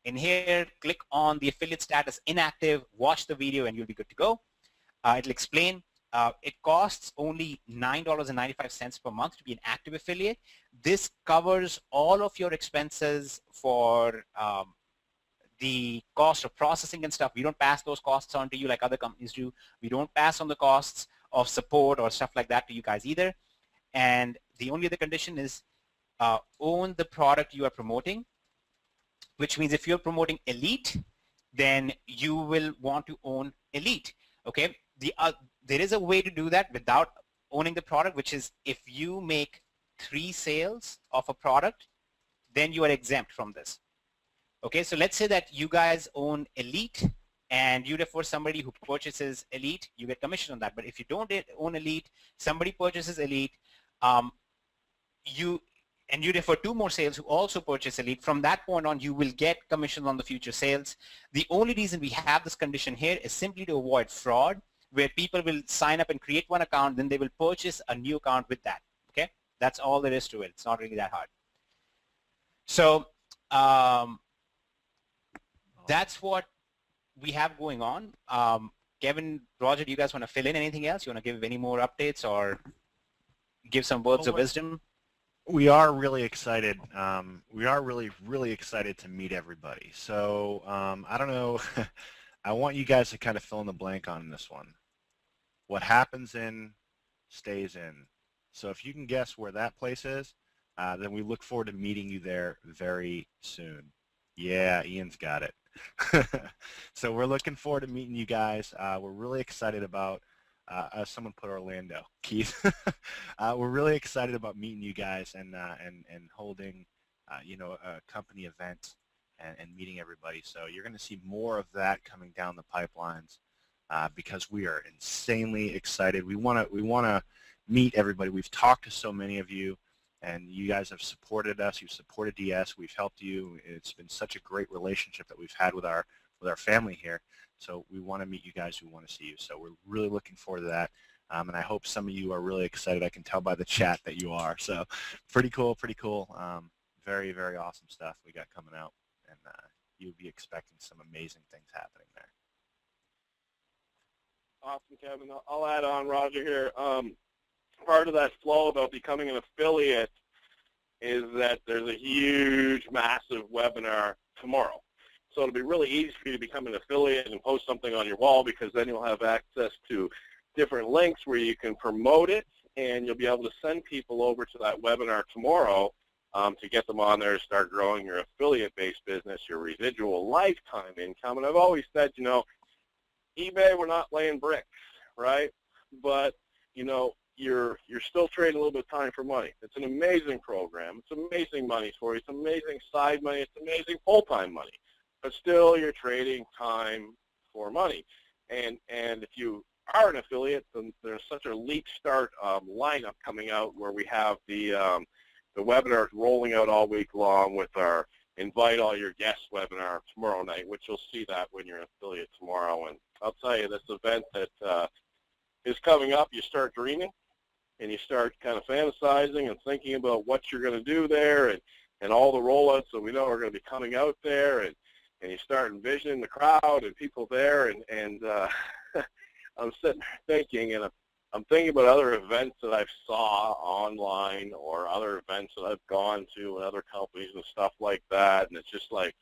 in here, click on the affiliate status inactive, watch the video, and you'll be good to go. It'll explain. It costs only $9.95 per month to be an active affiliate. This covers all of your expenses for the cost of processing and stuff. We don't pass those costs on to you like other companies do. We don't pass on the costs of support or stuff like that to you guys either. And the only other condition is own the product you are promoting, which means if you're promoting Elite, then you will want to own Elite. Okay. There is a way to do that without owning the product, which is if you make 3 sales of a product, then you are exempt from this. Okay, so let's say that you guys own Elite, and you refer somebody who purchases Elite, you get commission on that. But if you don't own Elite, somebody purchases Elite, you refer 2 more sales who also purchase Elite. From that point on, you will get commission on the future sales. The only reason we have this condition here is simply to avoid fraud, where people will sign up and create one account, then they will purchase a new account with that. Okay, that's all there is to it. It's not really that hard. So that's what we have going on. Kevin, Roger, do you guys want to fill in anything else? You want to give any more updates or give some words of wisdom? We are really excited. We are really excited to meet everybody. So I don't know. I want you guys to kind of fill in the blank on this one. What happens in stays in. So if you can guess where that place is, then we look forward to meeting you there very soon. Yeah, Ian's got it. So we're looking forward to meeting you guys. We're really excited about, someone put Orlando, Keith. We're really excited about meeting you guys and holding, a company event and meeting everybody. So you're going to see more of that coming down the pipelines because we are insanely excited. We want to meet everybody. We've talked to so many of you, and you guys have supported us. You've supported DS. We've helped you. It's been such a great relationship that we've had with our family here. So we want to meet you guys. We want to see you. So we're really looking forward to that. And I hope some of you are really excited. I can tell by the chat that you are. So pretty cool, pretty cool. Very, very awesome stuff we got coming out. And you'll be expecting some amazing things happening there. Awesome, Kevin. I'll add on, Roger, here. Part of that flow about becoming an affiliate is that there's a huge, massive webinar tomorrow. So it'll be really easy for you to become an affiliate and post something on your wall, because then you'll have access to different links where you can promote it, and you'll be able to send people over to that webinar tomorrow to get them on there to start growing your affiliate-based business, your residual lifetime income. And I've always said, eBay, we're not laying bricks, right? But, you're still trading a little bit of time for money. It's an amazing program. It's amazing money for you. It's amazing side money. It's amazing full-time money. But still, you're trading time for money. And if you are an affiliate, then there's such a leap start lineup coming out where we have the webinars rolling out all week long with our Invite All Your Guests webinar tomorrow night, which you'll see that when you're an affiliate tomorrow. And I'll tell you, this event that is coming up, you start dreaming, and you start kind of fantasizing and thinking about what you're going to do there and all the rollouts that we know are going to be coming out there, and you start envisioning the crowd and people there, and I'm sitting there thinking, and I'm thinking about other events that I've saw online or other events that I've gone to and other companies and stuff like that, and it's just like,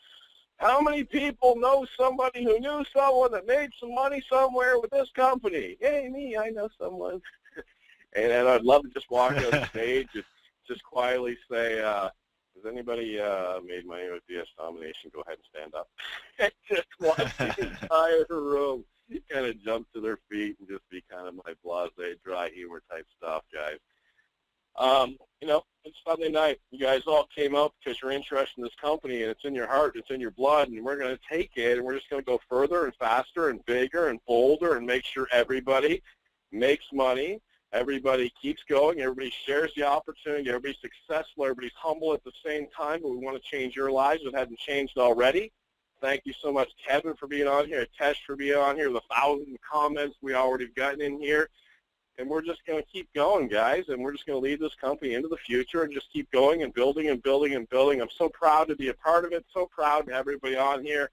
how many people know somebody who knew someone that made some money somewhere with this company? Hey, me, I know someone. And I'd love to just walk on the stage and just quietly say, has anybody made money with DS Domination? Go ahead and stand up. And just watch the entire room kind of jump to their feet and just be kind of my blasé, dry humor type stuff, guys. It's Sunday night. You guys all came up because you're interested in this company, and it's in your heart, it's in your blood, and we're going to take it, and we're just going to go further and faster and bigger and bolder and make sure everybody makes money. Everybody keeps going. Everybody shares the opportunity. Everybody's successful. Everybody's humble at the same time. But we want to change your lives if it hasn't changed already. Thank you so much, Kevin, for being on here, Hitesh for being on here, the 1,000 comments we already gotten in here. And we're just going to keep going, guys, and we're just going to lead this company into the future and just keep going and building and building and building. I'm so proud to be a part of it, so proud to have everybody on here.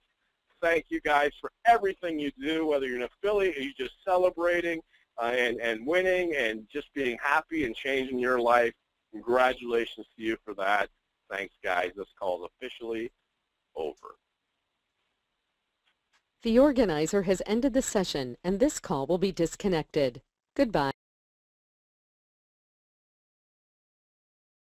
Thank you, guys, for everything you do, whether you're an affiliate or you're just celebrating and winning and just being happy and changing your life. Congratulations to you for that. Thanks, guys. This call is officially over. The organizer has ended the session, and this call will be disconnected. Goodbye.